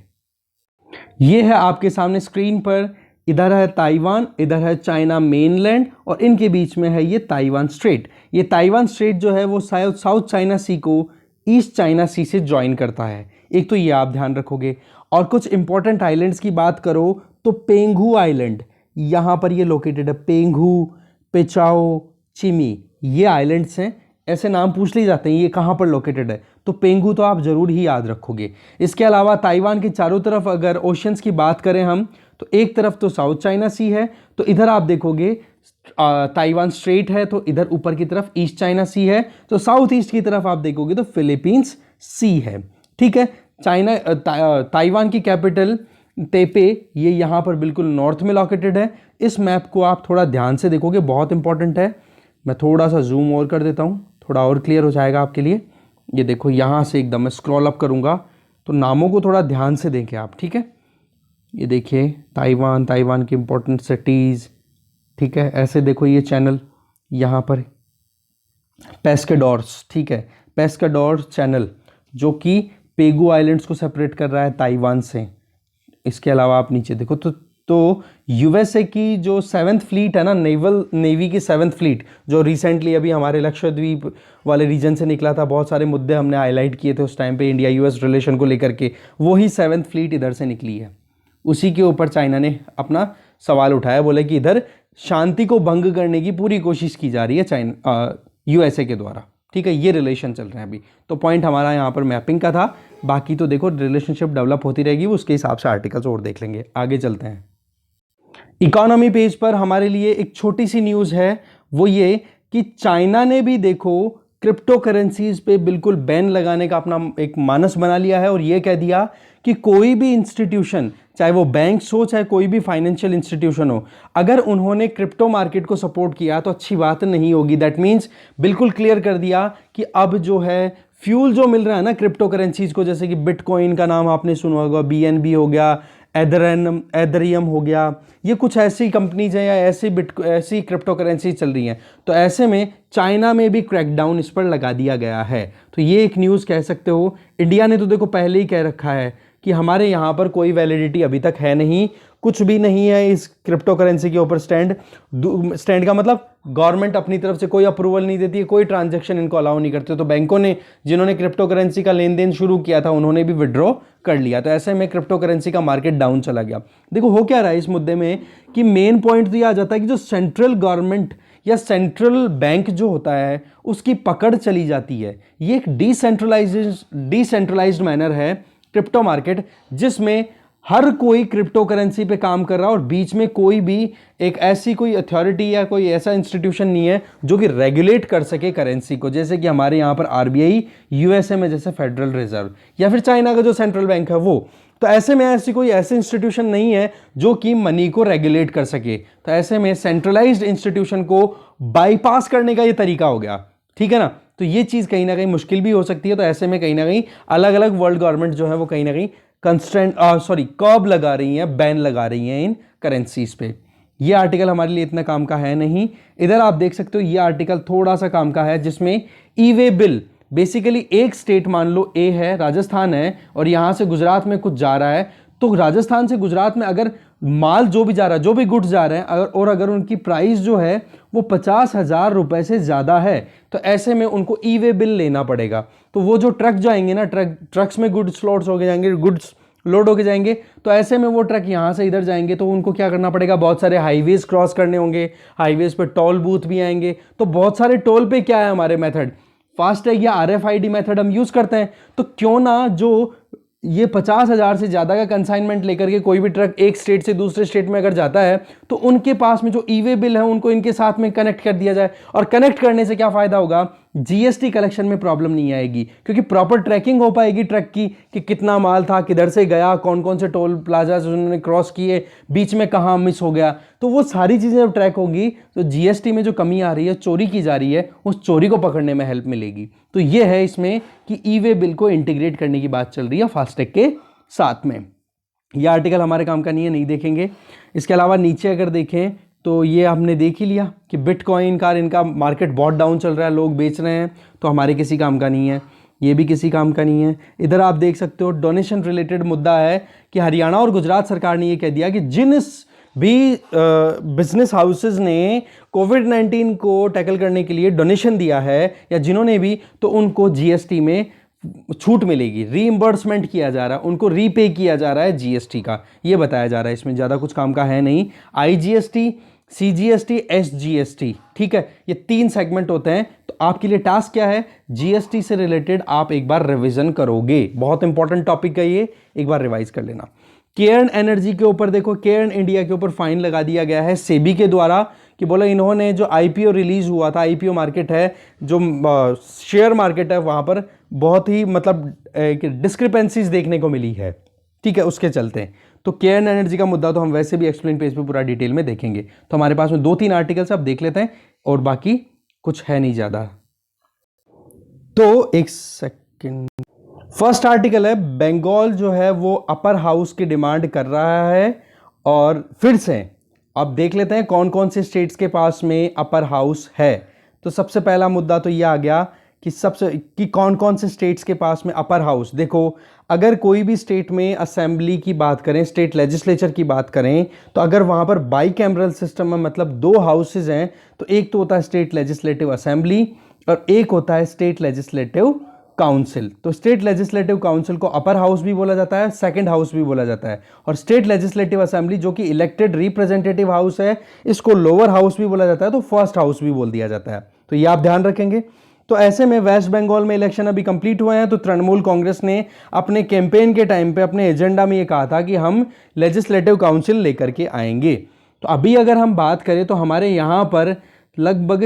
ये है आपके सामने स्क्रीन पर, इधर है ताइवान, इधर है चाइना मेनलैंड, और इनके बीच में है ये ताइवान स्ट्रेट। ये ताइवान स्ट्रेट जो है वो साउथ चाइना सी को ईस्ट चाइना सी से ज्वाइन करता है। एक तो ये आप ध्यान रखोगे। और कुछ इंपॉर्टेंट आइलैंड्स की बात करो तो पेंगू आइलैंड यहां पर ये लोकेटेड है, पेंगू, पेचाओ, चिमी, ये आइलैंड्स हैं। ऐसे नाम पूछ लिए जाते हैं ये कहाँ पर लोकेटेड है, तो पेंगू तो आप जरूर ही याद रखोगे। इसके अलावा ताइवान के चारों तरफ अगर ओशंस की बात करें हम, तो एक तरफ तो साउथ चाइना सी है, तो इधर आप देखोगे ताइवान स्ट्रेट है, तो इधर ऊपर की तरफ ईस्ट चाइना सी है, तो साउथ ईस्ट की तरफ आप देखोगे तो फिलीपींस सी है। ठीक है, ताइवान की कैपिटल तेपे, ये यहाँ पर बिल्कुल नॉर्थ में लोकेटेड है। इस मैप को आप थोड़ा ध्यान से देखोगे, बहुत इंपॉर्टेंट है। मैं थोड़ा सा जूम और कर देता हूँ, थोड़ा और क्लियर हो जाएगा आपके लिए। ये देखो यहाँ से एकदम मैं स्क्रॉल अप करूँगा तो नामों को थोड़ा ध्यान से देखें आप। ठीक है, ये देखिए ताइवान, ताइवान की इंपॉर्टेंट सिटीज़। ठीक है, ऐसे देखो ये चैनल यहाँ पर पेस्काडोर्स, ठीक है, पेस्काडोर्स चैनल जो कि पेगू आइलैंड्स को सेपरेट कर रहा है ताइवान से। इसके अलावा आप नीचे देखो तो तो यूएसए की जो 7th फ्लीट है ना, नेवी की 7th फ्लीट, जो रिसेंटली अभी हमारे लक्षद्वीप वाले रीजन से निकला था, बहुत सारे मुद्दे हमने हाईलाइट किए थे उस टाइम पे इंडिया यूएस रिलेशन को लेकर के, वही 7th फ्लीट इधर से निकली है। उसी के ऊपर चाइना ने अपना सवाल उठाया, बोले कि इधर शांति को भंग करने की पूरी कोशिश की जा रही है चाइना यूएसए के द्वारा। ठीक है, ये रिलेशन चल रहे हैं अभी। तो पॉइंट हमारा यहाँ पर मैपिंग का था, बाकी तो देखो रिलेशनशिप डेवलप होती रहेगी, उसके हिसाब से आर्टिकल्स और देख लेंगे। आगे चलते हैं। इकोनॉमी पेज पर हमारे लिए एक छोटी सी न्यूज़ है, वो ये कि चाइना ने भी देखो क्रिप्टो करेंसीज पे बिल्कुल बैन लगाने का अपना एक मानस बना लिया है, और ये कह दिया कि कोई भी इंस्टीट्यूशन, चाहे वो बैंक्स हो चाहे कोई भी फाइनेंशियल इंस्टीट्यूशन हो, अगर उन्होंने क्रिप्टो मार्केट को सपोर्ट किया तो अच्छी बात नहीं होगी। दैट मीन्स बिल्कुल क्लियर कर दिया कि अब जो है फ्यूल जो मिल रहा है ना क्रिप्टो करेंसीज को, जैसे कि बिटकॉइन का नाम आपने सुना होगा, बीएनबी हो गया, एथेरियम हो गया, ये कुछ ऐसी कंपनीज हैं या ऐसी क्रिप्टो करेंसी चल रही हैं। तो ऐसे में चाइना में भी क्रैकडाउन इस पर लगा दिया गया है। तो ये एक न्यूज़ कह सकते हो। इंडिया ने तो देखो पहले ही कह रखा है कि हमारे यहाँ पर कोई वैलिडिटी अभी तक है नहीं, कुछ भी नहीं है इस क्रिप्टो करेंसी के ऊपर स्टैंड का मतलब गवर्नमेंट अपनी तरफ से कोई अप्रूवल नहीं देती है, कोई ट्रांजैक्शन इनको अलाउ नहीं करते। तो बैंकों ने जिन्होंने क्रिप्टो करेंसी का लेन देन शुरू किया था उन्होंने भी विड्रॉ कर लिया। तो ऐसे में क्रिप्टो करेंसी का मार्केट डाउन चला गया। देखो हो क्या रहा है इस मुद्दे में कि मेन पॉइंट तो यह आ जाता है कि जो सेंट्रल गवर्नमेंट या सेंट्रल बैंक जो होता है उसकी पकड़ चली जाती है। ये एक डिसेंट्रलाइज्ड मैनर है क्रिप्टो मार्केट, जिसमें हर कोई क्रिप्टो करेंसी पे काम कर रहा है और बीच में कोई भी एक ऐसी कोई अथॉरिटी या कोई ऐसा इंस्टीट्यूशन नहीं है जो कि रेगुलेट कर सके करेंसी को, जैसे कि हमारे यहाँ पर आरबीआई, यूएसए में जैसे फेडरल रिजर्व, या फिर चाइना का जो सेंट्रल बैंक है वो। तो ऐसे में ऐसी कोई ऐसे इंस्टीट्यूशन नहीं है जो कि मनी को रेगुलेट कर सके। तो ऐसे में सेंट्रलाइज्ड इंस्टीट्यूशन को बाईपास करने का ये तरीका हो गया। ठीक है ना, तो ये चीज़ कहीं ना कहीं मुश्किल भी हो सकती है। तो ऐसे में कहीं ना कहीं अलग अलग वर्ल्ड गवर्नमेंट जो है वो कहीं ना कहीं कर्ब लगा रही हैं, बैन लगा रही हैं इन करेंसीज पे। ये आर्टिकल हमारे लिए इतना काम का है नहीं। इधर आप देख सकते हो ये आर्टिकल थोड़ा सा काम का है, जिसमें ई वे बिल, बेसिकली एक स्टेट मान लो ए है, राजस्थान है, और यहां से गुजरात में कुछ जा रहा है, तो राजस्थान से गुजरात में अगर माल जो भी जा रहा है, जो भी गुड्स जा रहे हैं, और अगर उनकी प्राइस जो है वो 50,000 रुपए से ज़्यादा है, तो ऐसे में उनको ई वे बिल लेना पड़ेगा। तो वो जो ट्रक जाएंगे ना, ट्रक्स में गुड्स लोड्स होके जाएंगे, गुड्स लोड होके जाएंगे, तो ऐसे में वो ट्रक यहाँ से इधर जाएंगे, तो उनको क्या करना पड़ेगा, बहुत सारे हाईवेज क्रॉस करने होंगे, हाईवेज पे टोल बूथ भी आएंगे। तो बहुत सारे टोल पे क्या है हमारे मेथड, फास्टैग या आरएफआईडी मेथड हम यूज़ करते हैं। तो क्यों ना जो ये 50,000 से ज़्यादा का कंसाइनमेंट लेकर के कोई भी ट्रक एक स्टेट से दूसरे स्टेट में अगर जाता है, तो उनके पास में जो ई वे बिल है उनको इनके साथ में कनेक्ट कर दिया जाए। और कनेक्ट करने से क्या फ़ायदा होगा, जीएसटी कलेक्शन में प्रॉब्लम नहीं आएगी, क्योंकि प्रॉपर ट्रैकिंग हो पाएगी ट्रक की कि कितना माल था, किधर से गया, कौन कौन से टोल प्लाजा उन्होंने क्रॉस किए, बीच में कहाँ मिस हो गया। तो वो सारी चीज़ें जब ट्रैक होगी तो जीएसटी में जो कमी आ रही है, चोरी की जा रही है, उस चोरी को पकड़ने में हेल्प मिलेगी। तो ये है इसमें कि ई वे बिल को इंटीग्रेट करने की बात चल रही है फास्टैग के साथ में। यह आर्टिकल हमारे काम का नहीं है, नहीं देखेंगे। इसके अलावा नीचे अगर देखें तो ये हमने देख ही लिया कि बिटकॉइन का इनका मार्केट बहुत डाउन चल रहा है, लोग बेच रहे हैं, तो हमारे किसी काम का नहीं है, ये भी किसी काम का नहीं है। इधर आप देख सकते हो डोनेशन रिलेटेड मुद्दा है कि हरियाणा और गुजरात सरकार ने ये कह दिया कि जिन भी बिजनेस हाउसेज ने कोविड-19 को टैकल करने के लिए डोनेशन दिया है या जिन्होंने भी, तो उनको जीएसटी में छूट मिलेगी, रीइंबर्समेंट किया जा रहा है, उनको रीपे किया जा रहा है जीएसटी का, ये बताया जा रहा है। इसमें ज़्यादा कुछ काम का है नहीं। आईजीएसटी, सीजीएसटी, एसजीएसटी, ठीक है, ये 3 सेगमेंट होते हैं। तो आपके लिए टास्क क्या है, जीएसटी से रिलेटेड आप एक बार रिवीजन करोगे, बहुत इंपॉर्टेंट टॉपिक है ये, एक बार रिवाइज कर लेना। केयर्न एनर्जी के ऊपर देखो, केयर्न इंडिया के ऊपर फाइन लगा दिया गया है सेबी के द्वारा कि बोला इन्होंने जो आईपीओ रिलीज हुआ था, आईपीओ मार्केट है जो शेयर मार्केट है, वहां पर बहुत ही मतलब डिस्क्रिपेंसीज देखने को मिली है। ठीक है, उसके चलते तो केयर्न एनर्जी का मुद्दा तो हम वैसे भी एक्सप्लेन पेज पे पूरा डिटेल में देखेंगे। तो हमारे पास में 2-3 आर्टिकल्स आप देख लेते हैं और बाकी कुछ है नहीं ज़्यादा। तो एक सेकेंड, फर्स्ट आर्टिकल है, बंगाल जो है वो अपर हाउस की डिमांड कर रहा है। और फिर से अब देख लेते हैं कौन कौन से स्टेट्स के पास में अपर हाउस है। तो सबसे पहला मुद्दा तो ये आ गया कि कौन कौन से स्टेट्स के पास में अपर हाउस। देखो, अगर कोई भी स्टेट में असेंबली की बात करें, स्टेट लेजिस्लेचर की बात करें, तो अगर वहां पर बाई कैमरल सिस्टम में मतलब दो हाउसेज हैं, तो एक तो होता है स्टेट लेजिस्लेटिव असेंबली और एक होता है स्टेट लेजिस्लेटिव काउंसिल। तो स्टेट लेजिस्लेटिव काउंसिल को अपर हाउस भी बोला जाता है, सेकंड हाउस भी बोला जाता है, और स्टेट लेजिस्लेटिव असेंबली जो कि इलेक्टेड रिप्रेजेंटेटिव हाउस है, इसको लोअर हाउस भी बोला जाता है, तो फर्स्ट हाउस भी बोल दिया जाता है। तो ये आप ध्यान रखेंगे। तो ऐसे में वेस्ट बंगाल में इलेक्शन अभी कंप्लीट हुए हैं, तो तृणमूल कांग्रेस ने अपने कैंपेन के टाइम पे अपने एजेंडा में ये कहा था कि हम लेजिस्लेटिव काउंसिल लेकर के आएंगे। तो अभी अगर हम बात करें तो हमारे यहाँ पर लगभग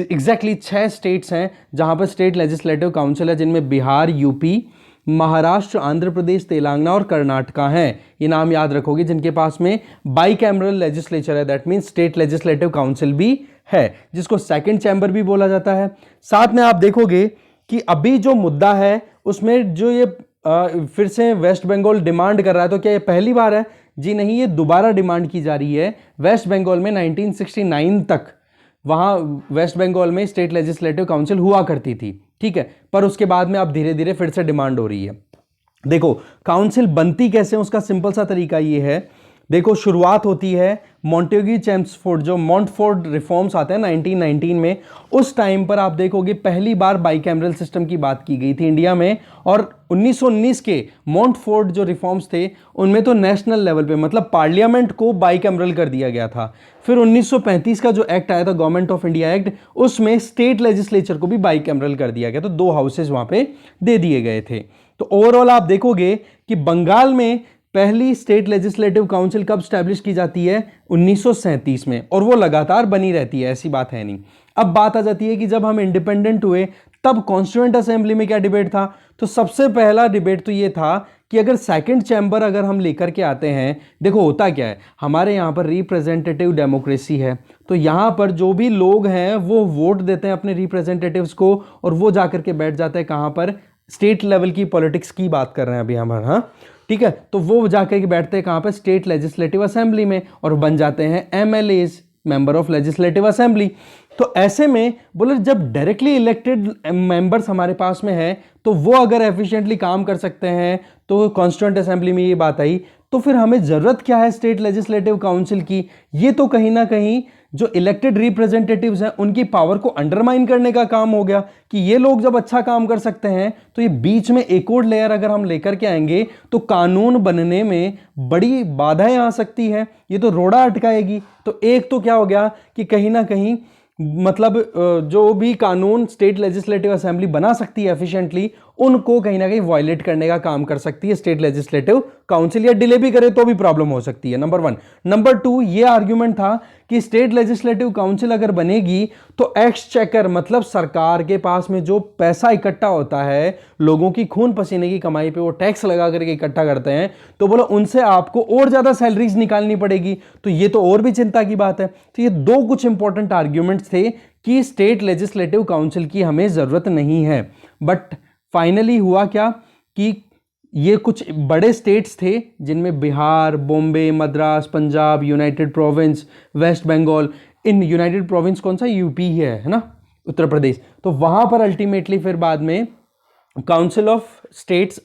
एग्जैक्टली 6 स्टेट्स हैं जहां पर स्टेट लेजिस्लेटिव काउंसिल है, जिनमें बिहार, यूपी, महाराष्ट्र, आंध्र प्रदेश, तेलंगाना और कर्नाटका हैं। ये नाम याद रखोगे, जिनके पास में बाई कैमरल लेजिस्लेचर है, that means state legislative council भी है, जिसको सेकंड चैम्बर भी बोला जाता है। साथ में आप देखोगे कि अभी जो मुद्दा है उसमें जो ये फिर से वेस्ट बंगाल डिमांड कर रहा है, तो क्या ये पहली बार है? जी नहीं, ये दोबारा डिमांड की जा रही है। वेस्ट बंगाल में 1969 तक वहां वेस्ट बंगाल में स्टेट लेजिस्लेटिव काउंसिल हुआ करती थी, ठीक है, पर उसके बाद में अब धीरे धीरे फिर से डिमांड हो रही है। देखो, काउंसिल बनती कैसे, उसका सिंपल सा तरीका ये है। देखो, शुरुआत होती है मॉन्टेग्यू चेम्सफोर्ड, जो मॉन्टफोर्ड रिफॉर्म्स आते हैं 1919 में, उस टाइम पर आप देखोगे पहली बार बाईकैमरल सिस्टम की बात की गई थी इंडिया में। और 1919 के मॉन्टफोर्ड जो रिफॉर्म्स थे उनमें तो नेशनल लेवल पे मतलब पार्लियामेंट को बाईकैमरल कर दिया गया था। फिर 1935 का जो एक्ट आया था, गवर्नमेंट ऑफ इंडिया एक्ट, उसमें स्टेट लेजिस्लेचर को भी बाईकैमरल कर दिया गया, तो 2 हाउसेज वहां पे दे दिए गए थे। तो ओवरऑल आप देखोगे कि बंगाल में पहली स्टेट लेजिस्लेटिव काउंसिल कब स्टैब्लिश की जाती है? 1937 में, और वो लगातार बनी रहती है, ऐसी बात है नहीं। अब बात आ जाती है कि जब हम इंडिपेंडेंट हुए तब कॉन्स्टिट्यूएंट असेंबली में क्या डिबेट था? तो सबसे पहला डिबेट तो ये था कि अगर सेकंड चैम्बर अगर हम लेकर के आते हैं, देखो होता क्या है, हमारे यहाँ पर रिप्रेजेंटेटिव डेमोक्रेसी है, तो यहाँ पर जो भी लोग हैं वो वोट देते हैं अपने रिप्रेजेंटेटिव्स को, और वो जाकर के बैठ जाते हैं कहाँ पर? स्टेट लेवल की पॉलिटिक्स की बात कर रहे हैं अभी हम, हाँ ठीक है। तो वो जाकर के बैठते हैं कहाँ पर? स्टेट लेजिस्लेटिव असेंबली में, और बन जाते हैं MLAs, member of legislative assembly. तो ऐसे में बोले जब डायरेक्टली इलेक्टेड मेंबर्स हमारे पास में है, तो वो अगर एफिशिएंटली काम कर सकते हैं, तो कॉन्स्टिट्यूएंट असेंबली में ये बात आई, तो फिर हमें जरूरत क्या है स्टेट लेजिस्लेटिव काउंसिल की? ये तो कहीं ना कहीं जो इलेक्टेड रिप्रेजेंटेटिव्स हैं उनकी पावर को अंडरमाइन करने का काम हो गया, कि ये लोग जब अच्छा काम कर सकते हैं तो ये बीच में एक और लेयर अगर हम लेकर के आएंगे तो कानून बनने में बड़ी बाधाएं आ सकती है, ये तो रोड़ा अटकाएगी। तो एक तो क्या हो गया कि कहीं ना कहीं मतलब जो भी कानून स्टेट लेजिस्लेटिव असेंबली बना सकती है एफिशिएंटली, उनको कहीं ना कहीं वायलेट करने का काम कर सकती है स्टेट लेजिस्लेटिव काउंसिल, या डिले भी करे तो भी प्रॉब्लम हो सकती है, नंबर 1। नंबर 2, ये आर्ग्यूमेंट था कि स्टेट लेजिस्लेटिव काउंसिल अगर बनेगी तो एक्सचेकर मतलब सरकार के पास में जो पैसा इकट्ठा होता है, लोगों की खून पसीने की कमाई पे वो टैक्स लगा करके इकट्ठा करते हैं, तो बोलो उनसे आपको और ज्यादा सैलरीज निकालनी पड़ेगी, तो ये तो और भी चिंता की बात है। तो ये 2 कुछ इंपॉर्टेंट आर्ग्यूमेंट्स थे कि स्टेट लेजिस्लेटिव काउंसिल की हमें जरूरत नहीं है। बट फाइनली हुआ क्या कि ये कुछ बड़े स्टेट्स थे जिनमें Bihar, Bombay, Madras, Punjab, united province, West Bengal, इन यूनाइटेड प्रोविंस कौन सा? यूपी ही है ना, उत्तर प्रदेश। तो वहां पर अल्टीमेटली फिर बाद में council of states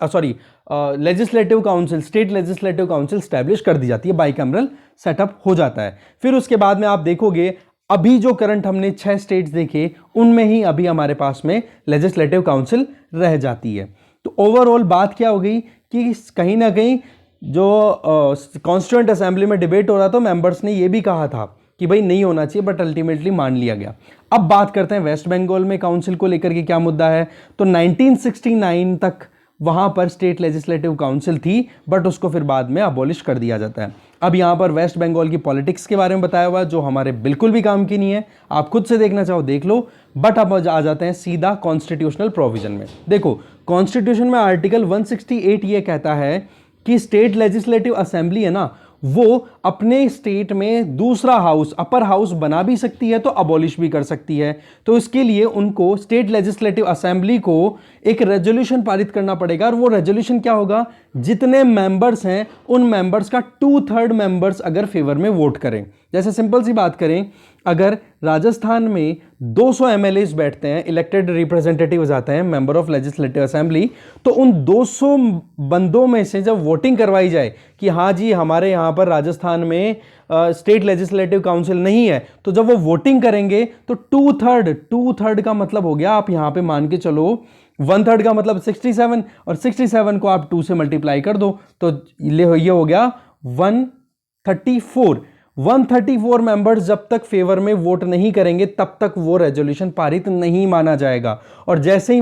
legislative council, state legislative council establish कर दी जाती है, बाईकैमरल सेटअप हो जाता है। फिर उसके बाद में आप देखोगे अभी जो करंट हमने 6 स्टेट्स देखे उनमें ही अभी हमारे पास में लेजिस्लेटिव काउंसिल रह जाती है। तो ओवरऑल बात क्या हो गई कि कहीं ना कहीं जो कॉन्स्टिट्यूएंट असेंबली में डिबेट हो रहा था, मेंबर्स ने ये भी कहा था कि भाई नहीं होना चाहिए, बट अल्टीमेटली मान लिया गया। अब बात करते हैं वेस्ट बंगाल में काउंसिल को लेकर के क्या मुद्दा है। तो 1969 तक वहां पर स्टेट लेजिस्लेटिव काउंसिल थी, बट उसको फिर बाद में अबॉलिश कर दिया जाता है। अब यहां पर वेस्ट बंगाल की पॉलिटिक्स के बारे में बताया हुआ जो हमारे बिल्कुल भी काम की नहीं है, आप खुद से देखना चाहो देख लो। बट अब आ जाते हैं सीधा कॉन्स्टिट्यूशनल प्रोविजन में। देखो, कॉन्स्टिट्यूशन में आर्टिकल 168 ये कहता है कि स्टेट लेजिस्लेटिव असेंबली है ना, वो अपने स्टेट में दूसरा हाउस, अपर हाउस बना भी सकती है तो अबॉलिश भी कर सकती है। तो इसके लिए उनको स्टेट लेजिस्लेटिव असेंबली को एक रेजोल्यूशन पारित करना पड़ेगा, और वो रेजोल्यूशन क्या होगा, जितने मेंबर्स हैं उन मेंबर्स का 2/3 मेंबर्स अगर फेवर में वोट करें। जैसे सिंपल सी बात करें, अगर राजस्थान में 200 एमएलएस बैठते हैं, इलेक्टेड रिप्रेजेंटेटिव्स आते हैं, मेंबर ऑफ लेजिस्लेटिव असेंबली, तो उन 200 बंदों में से जब वोटिंग करवाई जाए कि हाँ जी हमारे यहाँ पर राजस्थान में स्टेट लेजिस्लेटिव काउंसिल नहीं है, तो जब वो वोटिंग करेंगे तो 2/3 का मतलब हो गया, आप यहाँ पे मान के चलो 1/3 का मतलब 67, और 67 को आप 2 से मल्टीप्लाई कर दो तो ये हो गया 134। 134 मेंबर्स जब तक फेवर में वोट नहीं करेंगे तब तक वो रेजोल्यूशन पारित नहीं माना जाएगा। और जैसे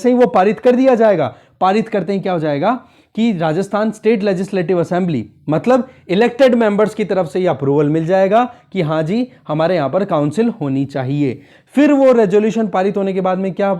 ही वो पारित कर दिया जाएगा, पारित करते ही क्या हो जाएगा कि राजस्थान स्टेट लेजिस्लेटिव असेंबली मतलब इलेक्टेड मेंबर्स की तरफ से ये अप्रूवल मिल जाएगा कि हाँ जी हमारे यहां पर काउंसिल होनी चाहिए। फिर वो रेजोल्यूशन पारित होने के बाद में क्या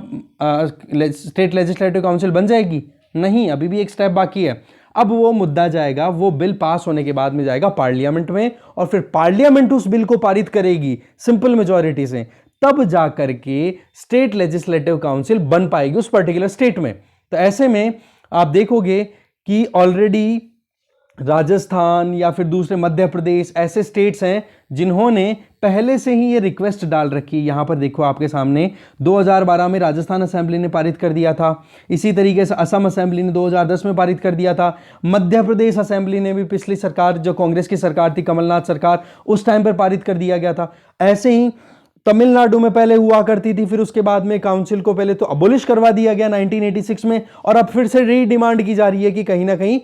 स्टेट लेजिस्लेटिव काउंसिल बन जाएगी? नहीं, अभी भी एक स्टेप बाकी है। अब वो मुद्दा जाएगा, वो बिल पास होने के बाद में जाएगा पार्लियामेंट में, और फिर पार्लियामेंट उस बिल को पारित करेगी सिंपल मेजॉरिटी से, तब जाकर के स्टेट लेजिस्लेटिव काउंसिल बन पाएगी उस पर्टिकुलर स्टेट में। तो ऐसे में आप देखोगे कि ऑलरेडी राजस्थान या फिर दूसरे मध्य प्रदेश ऐसे स्टेट्स हैं जिन्होंने पहले से ही ये रिक्वेस्ट डाल रखी है। यहां पर देखो आपके सामने 2012 में राजस्थान असेंबली ने पारित कर दिया था, इसी तरीके से असम असेंबली ने 2010 में पारित कर दिया था, मध्य प्रदेश असेंबली ने भी पिछली सरकार जो कांग्रेस की सरकार थी, कमलनाथ सरकार, उस टाइम पर पारित कर दिया गया था। ऐसे ही तमिलनाडु में पहले हुआ करती थी, फिर उसके बाद में काउंसिल को पहले तो अबोलिश करवा दिया गया 1986 में, और अब फिर से री डिमांड की जा रही है कि कहीं ना कहीं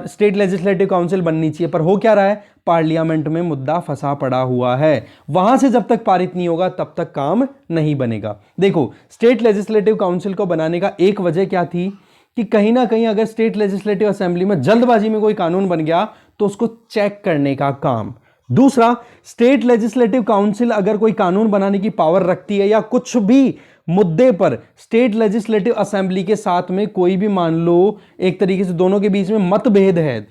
स्टेट लेजिस्लेटिव काउंसिल बननी चाहिए। पर हो क्या रहा है, पार्लियामेंट में मुद्दा फंसा पड़ा हुआ है, वहां से जब तक पारित नहीं होगा तब तक काम नहीं बनेगा। देखो स्टेट लेजिस्लेटिव काउंसिल को बनाने का एक वजह क्या थी कि कहीं ना कहीं अगर स्टेट लेजिस्लेटिव असेंबली में जल्दबाजी में कोई कानून बन गया तो उसको चेक करने का काम। दूसरा, स्टेट लेजिस्लेटिव काउंसिल अगर कोई कानून बनाने की पावर रखती है या कुछ भी मुद्दे पर स्टेट लेजिस्लेटिव असेंबली के साथ में कोई भी मान लो एक तरीके से दोनों के बीच में मतभेद है,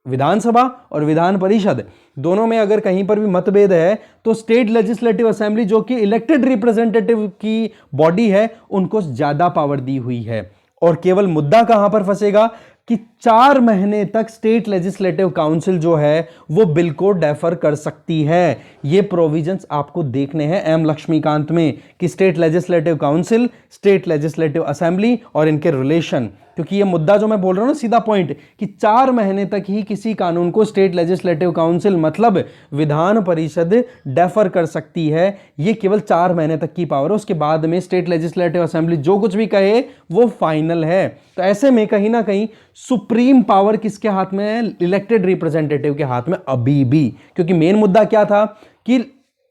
विधानसभा और विधान परिषद दोनों में अगर कहीं पर भी मतभेद है तो स्टेट लेजिस्लेटिव असेंबली जो कि इलेक्टेड रिप्रेजेंटेटिव की बॉडी है उनको ज्यादा पावर दी हुई है। और केवल मुद्दा कहां पर फंसेगा कि 4 महीने तक स्टेट लेजिस्लेटिव काउंसिल जो है वो बिल को डेफर कर सकती है। ये प्रोविजंस आपको देखने हैं एम लक्ष्मीकांत में कि state legislative council, state legislative assembly और इनके रिलेशन, क्योंकि ये मुद्दा जो मैं बोल रहा हूं ना सीधा पॉइंट कि 4 महीने तक ही किसी कानून को स्टेट लेजिस्लेटिव काउंसिल मतलब विधान परिषद डेफर कर सकती है। ये केवल 4 महीने तक की पावर है, उसके बाद में स्टेट लेजिस्लेटिव असेंबली जो कुछ भी कहे वो फाइनल है। तो ऐसे में कहीं ना कहीं सुप्रीम पावर किसके हाथ में है? इलेक्टेड रिप्रेजेंटेटिव के हाथ में अभी भी, क्योंकि मेन मुद्दा क्या था कि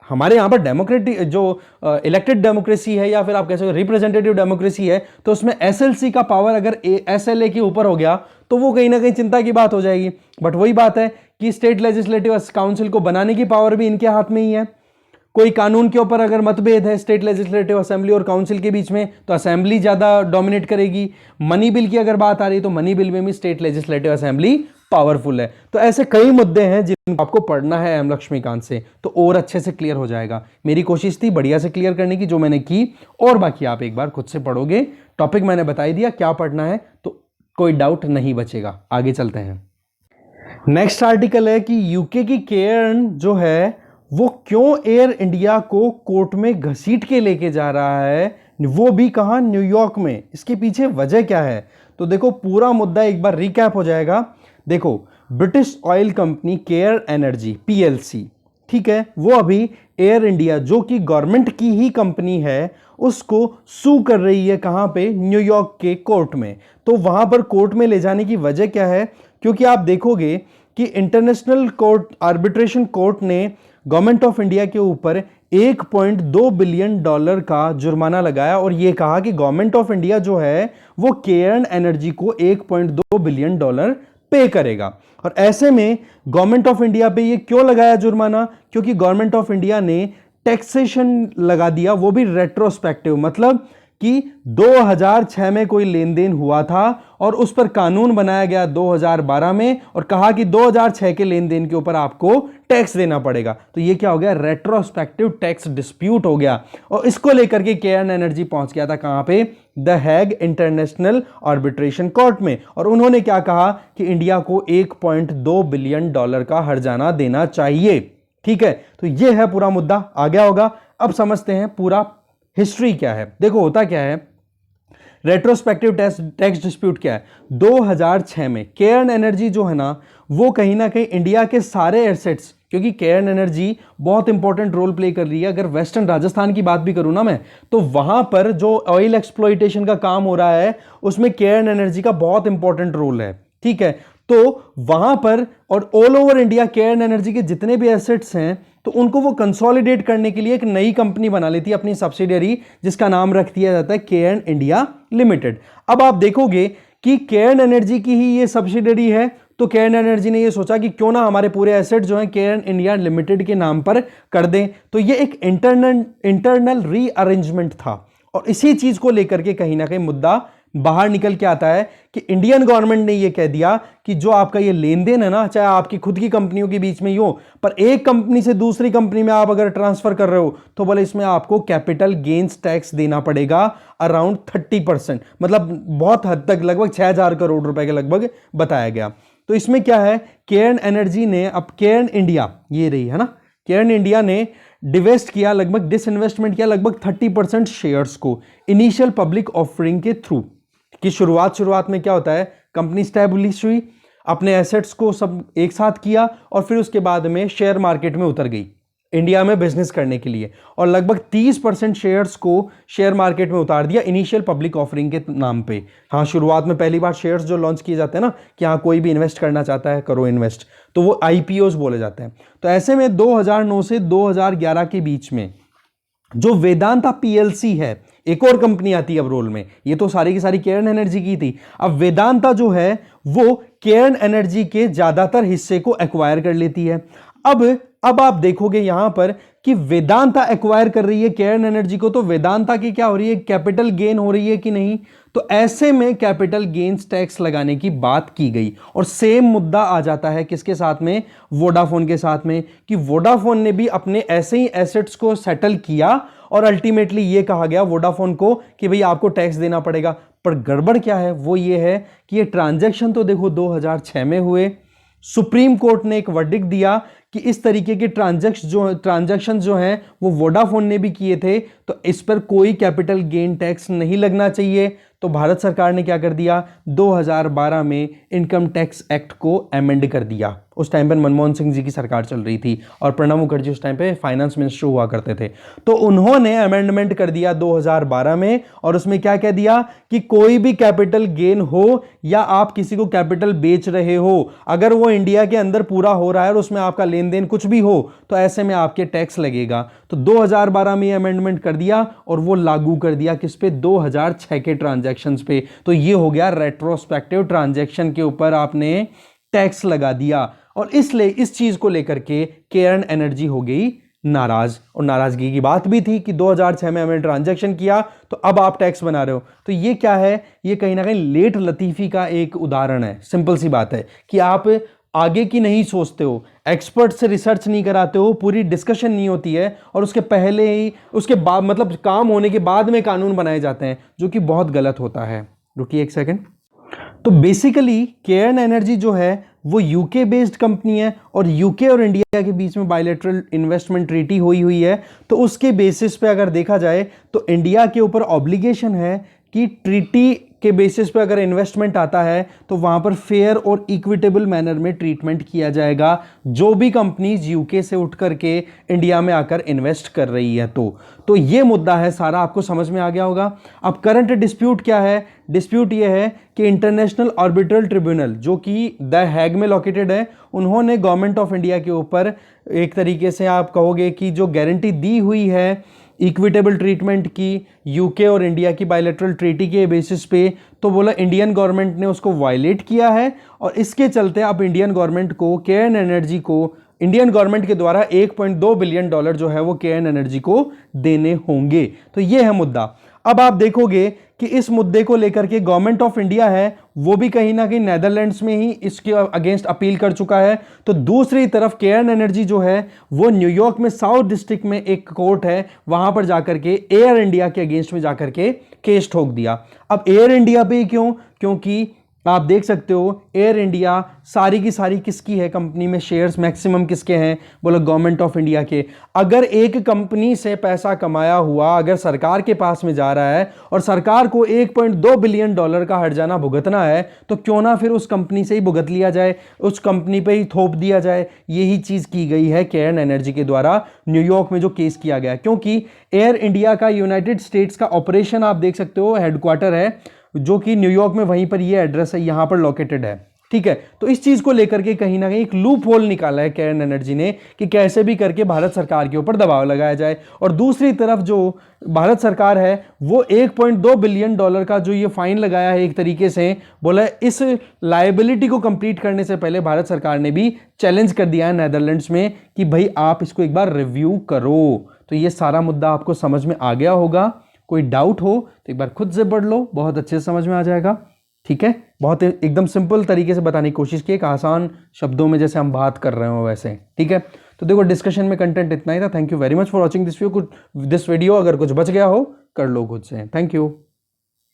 हमारे यहां पर डेमोक्रेटिक जो इलेक्टेड डेमोक्रेसी है या फिर आप कह सकते हो रिप्रेजेंटेटिव डेमोक्रेसी है, तो उसमें एसएलसी का पावर अगर एसएलए के ऊपर हो गया तो वो कहीं ना कहीं चिंता की बात हो जाएगी। बट वही बात है कि स्टेट लेजिस्लेटिव काउंसिल को बनाने की पावर भी इनके हाथ में ही है। कोई कानून के ऊपर अगर मतभेद है स्टेट लेजिस्लेटिव असेंबली और काउंसिल के बीच में तो असेंबली ज्यादा डोमिनेट करेगी। मनी बिल की अगर बात आ रही तो मनी बिल में भी स्टेट लेजिस्लेटिव असेंबली पावरफुल है। तो ऐसे कई मुद्दे हैं जिनको आपको पढ़ना है एम लक्ष्मीकांत से, तो और अच्छे से क्लियर हो जाएगा। मेरी कोशिश थी बढ़िया से क्लियर करने की जो मैंने की, और बाकी आप एक बार खुद से पढ़ोगे, टॉपिक मैंने बता ही दिया क्या पढ़ना है, तो कोई डाउट नहीं बचेगा। आगे चलते हैं। नेक्स्ट आर्टिकल है कि यूके की केयर्न जो है वो क्यों एयर इंडिया को कोर्ट में घसीट के लेके जा रहा है, वो भी कहां? न्यूयॉर्क में। इसके पीछे वजह क्या है? तो देखो पूरा मुद्दा एक बार रिकैप हो जाएगा। देखो British oil company care energy PLC, ठीक है, वो अभी एयर इंडिया जो कि गवर्नमेंट की ही कंपनी है उसको सू कर रही है। कहां पे? न्यूयॉर्क के कोर्ट में। तो वहां पर कोर्ट में ले जाने की वजह क्या है? क्योंकि आप देखोगे कि इंटरनेशनल कोर्ट आर्बिट्रेशन कोर्ट ने गवर्नमेंट ऑफ इंडिया के ऊपर $1.2 बिलियन का जुर्माना लगाया और यह कहा कि गवर्नमेंट ऑफ इंडिया जो है वो केयर्न एनर्जी को $1.2 बिलियन पे करेगा। और ऐसे में गवर्नमेंट ऑफ इंडिया पे ये क्यों लगाया जुर्माना? क्योंकि गवर्नमेंट ऑफ इंडिया ने टैक्सेशन लगा दिया, वो भी रेट्रोस्पेक्टिव, मतलब कि 2006 में कोई लेन देन हुआ था और उस पर कानून बनाया गया 2012 में और कहा कि 2006 के लेन देन के ऊपर आपको टैक्स देना पड़ेगा। तो ये क्या हो गया, रेट्रोस्पेक्टिव टैक्स डिस्प्यूट हो गया और इसको लेकर के केयर्न एनर्जी पहुंच गया था कहां पे, the Hague international arbitration court में। और उन्होंने क्या कहा कि इंडिया को $1.2 बिलियन का हर्जाना देना चाहिए। ठीक है, तो ये है पूरा मुद्दा, आ गया होगा। अब समझते हैं पूरा हिस्ट्री क्या है। देखो होता क्या है, रेट्रोस्पेक्टिव टैक्स डिस्प्यूट क्या है। 2006 में केयर्न एनर्जी जो है ना वो कहीं ना कहीं इंडिया के सारे एसेट्स, क्योंकि केयर्न एनर्जी बहुत इंपॉर्टेंट रोल प्ले कर रही है। अगर वेस्टर्न राजस्थान की बात भी करूं ना मैं, तो वहां पर जो ऑयल एक्सप्लॉइटेशन का काम हो रहा है उसमें केयर्न एनर्जी का बहुत इंपॉर्टेंट रोल है। ठीक है, तो वहां पर और all over India Cairn energy के जितने भी एसेट्स हैं तो उनको वो कंसोलिडेट करने के लिए एक नई कंपनी बना लेती है अपनी सब्सिडियरी, जिसका नाम रख दिया जाता है केयर्न इंडिया लिमिटेड। अब आप देखोगे कि केयर्न एनर्जी की ही ये सब्सिडियरी है, तो केयर्न एनर्जी ने ये सोचा कि क्यों ना हमारे पूरे एसेट जो हैं केयर्न इंडिया लिमिटेड के नाम पर कर दें। तो ये एक इंटरनल रीअरेंजमेंट था और इसी चीज को लेकर के कहीं ना कहीं मुद्दा बाहर निकल के आता है कि इंडियन गवर्नमेंट ने यह कह दिया कि जो आपका ये लेन देन है ना, चाहे आपकी खुद की कंपनियों के बीच में ही हो, पर एक कंपनी से दूसरी कंपनी में आप अगर ट्रांसफर कर रहे हो तो बोले इसमें आपको कैपिटल गेन्स टैक्स देना पड़ेगा अराउंड 30%, मतलब बहुत हद तक लगभग 6,000 करोड़ रुपए के लगभग बताया गया। तो इसमें क्या है, केयर्न एनर्जी ने अब केयर्न इंडिया ये रही है ना, केयर्न इंडिया ने डिवेस्ट किया, लगभग डिसइन्वेस्टमेंट किया लगभग 30% शेयर्स को इनिशियल पब्लिक ऑफरिंग के थ्रू। कि शुरुआत में क्या होता है, कंपनी स्टैब्लिश हुई, अपने एसेट्स को सब एक साथ किया और फिर उसके बाद में शेयर मार्केट में उतर गई इंडिया में बिजनेस करने के लिए और लगभग 30% शेयर्स को शेयर मार्केट में उतार दिया इनिशियल पब्लिक ऑफरिंग के नाम पे। हाँ, शुरुआत में पहली बार शेयर्स जो लॉन्च किए जाते हैं ना कि हाँ कोई भी इन्वेस्ट करना चाहता है करो इन्वेस्ट, तो वो आईपीओज बोले जाते हैं। तो ऐसे में 2009 से 2011 के बीच में जो वेदांता पीएलसी है, एक और कंपनी आती है अब रोल में, ये तो सारी की सारी केयर्न एनर्जी की थी। अब वेदांता जो है वो केयर्न एनर्जी के ज्यादातर हिस्से को एक्वायर कर लेती है। अब आप देखोगे यहां पर कि वेदांता एक्वायर कर रही है केयर्न एनर्जी को, तो वेदांता की क्या हो रही है, कैपिटल गेन हो रही है कि नहीं। तो ऐसे में कैपिटल गेन्स टैक्स लगाने की बात की गई और सेम मुद्दा आ जाता है किसके साथ में, वोडाफोन के साथ में, कि वोडाफोन ने भी अपने ऐसे ही एसेट्स को सेटल किया और अल्टीमेटली ये कहा गया वोडाफोन को कि भाई आपको टैक्स देना पड़ेगा। पर गड़बड़ क्या है, वो ये है कि ये ट्रांजैक्शन तो देखो 2006 में हुए, सुप्रीम कोर्ट ने एक वर्डिक्ट दिया कि इस तरीके के ट्रांजैक्शन जो हैं वो वोडाफोन ने भी किए थे, तो इस पर कोई कैपिटल गेन टैक्स नहीं लगना चाहिए। तो भारत सरकार ने क्या कर दिया, 2012 में इनकम टैक्स एक्ट को अमेंड कर दिया। उस टाइम पर मनमोहन सिंह जी की सरकार चल रही थी और प्रणब मुखर्जी उस टाइम पे फाइनेंस मिनिस्टर हुआ करते थे। तो उन्होंने अमेंडमेंट कर दिया 2012 में और उसमें क्या कह दिया कि कोई भी कैपिटल गेन हो या आप किसी को कैपिटल बेच रहे हो, अगर वो इंडिया के अंदर पूरा हो रहा है और उसमें आपका लेन देन कुछ भी हो तो ऐसे में आपके टैक्स लगेगा। तो 2012 में अमेंडमेंट कर दिया और वो लागू कर दिया किस पे, 2006 के ट्रांजैक्शंस पे। तो ये हो गया रेट्रोस्पेक्टिव ट्रांजैक्शन के ऊपर आपने टैक्स लगा दिया और इसलिए इस चीज को लेकर के केयर्न एनर्जी हो गई नाराज। और नाराजगी की बात भी थी कि 2006 में हमने ट्रांजैक्शन किया तो अब आप टैक्स बना रहे हो। तो ये क्या है, ये कहीं ना कहीं लेट लतीफी का एक उदाहरण है। सिंपल सी बात है कि आप आगे की नहीं सोचते हो, एक्सपर्ट से रिसर्च नहीं कराते हो, पूरी डिस्कशन नहीं होती है और उसके पहले ही उसके बाद मतलब काम होने के बाद में कानून बनाए जाते हैं, जो कि बहुत गलत होता है। रुकिए एक सेकंड। तो बेसिकली केयर्न एनर्जी जो है वो यूके बेस्ड कंपनी है और यूके और इंडिया के बीच में बायलैटरल इन्वेस्टमेंट ट्रीटी हुई है। तो उसके बेसिस पे अगर देखा जाए तो इंडिया के ऊपर ऑब्लिगेशन है कि ट्रीटी के बेसिस पे अगर इन्वेस्टमेंट आता है तो वहां पर फेयर और इक्विटेबल मैनर में ट्रीटमेंट किया जाएगा जो भी कंपनीज यूके से उठ करके इंडिया में आकर इन्वेस्ट कर रही है। तो ये मुद्दा है सारा, आपको समझ में आ गया होगा। अब करंट डिस्प्यूट क्या है, डिस्प्यूट ये है कि इंटरनेशनल आर्बिट्रल ट्रिब्यूनल जो कि द हैग में लोकेटेड है, उन्होंने गवर्नमेंट ऑफ इंडिया के ऊपर एक तरीके से आप कहोगे कि जो गारंटी दी हुई है इक्विटेबल ट्रीटमेंट की यूके और इंडिया की बायलैटरल ट्रीटी के बेसिस पे, तो बोला इंडियन गवर्नमेंट ने उसको वायलेट किया है और इसके चलते अब इंडियन गवर्नमेंट को केयर्न एनर्जी को इंडियन गवर्नमेंट के द्वारा $1.2 बिलियन जो है वो केयर्न एनर्जी को देने होंगे। तो ये है मुद्दा। अब आप देखोगे कि इस मुद्दे को लेकर के गवर्नमेंट ऑफ इंडिया है वो भी कहीं ना कहीं नेदरलैंड्स में ही इसके अगेंस्ट अपील कर चुका है। तो दूसरी तरफ केयर्न एनर्जी जो है वो न्यूयॉर्क में साउथ डिस्ट्रिक्ट में एक कोर्ट है, वहां पर जाकर के एयर इंडिया के अगेंस्ट में जाकर के केस ठोक दिया। अब एयर इंडिया पे क्यों? क्योंकि आप देख सकते हो एयर इंडिया सारी की सारी किसकी है, कंपनी में शेयर्स मैक्सिमम किसके हैं? बोलो गवर्नमेंट ऑफ इंडिया के। अगर एक कंपनी से पैसा कमाया हुआ अगर सरकार के पास में जा रहा है और सरकार को 1.2 बिलियन डॉलर का हर्जाना भुगतना है, तो क्यों ना फिर उस कंपनी से ही भुगत लिया जाए, उस कंपनी पे ही थोप दिया जाए। यही चीज की गई है केयर्न एनर्जी के द्वारा न्यूयॉर्क में जो केस किया गया, क्योंकि एयर इंडिया का यूनाइटेड स्टेट्स का ऑपरेशन आप देख सकते हो हेडक्वार्टर है जो कि न्यूयॉर्क में, वहीं पर ये एड्रेस है, यहां पर लोकेटेड है। ठीक है, तो इस चीज को लेकर के कहीं ना कहीं एक लूप होल निकाला है केयर्न एनर्जी ने कि कैसे भी करके भारत सरकार के ऊपर दबाव लगाया जाए। और दूसरी तरफ जो भारत सरकार है वो 1.2 बिलियन डॉलर का जो ये फाइन लगाया है, एक तरीके से बोला इस लायबिलिटी को कंप्लीट करने से पहले भारत सरकार ने भी चैलेंज कर दिया है नेदरलैंड्स में कि भाई आप इसको एक बार रिव्यू करो। तो ये सारा मुद्दा आपको समझ में आ गया होगा। कोई डाउट हो तो एक बार खुद से पढ़ लो, बहुत अच्छे से समझ में आ जाएगा। ठीक है, बहुत एकदम सिंपल तरीके से बताने की कोशिश की, एक आसान शब्दों में जैसे हम बात कर रहे हो वैसे। ठीक है, तो देखो डिस्कशन में कंटेंट इतना ही था। Thank you very much for watching this video. अगर कुछ बच गया हो कर लो खुद से। Thank you.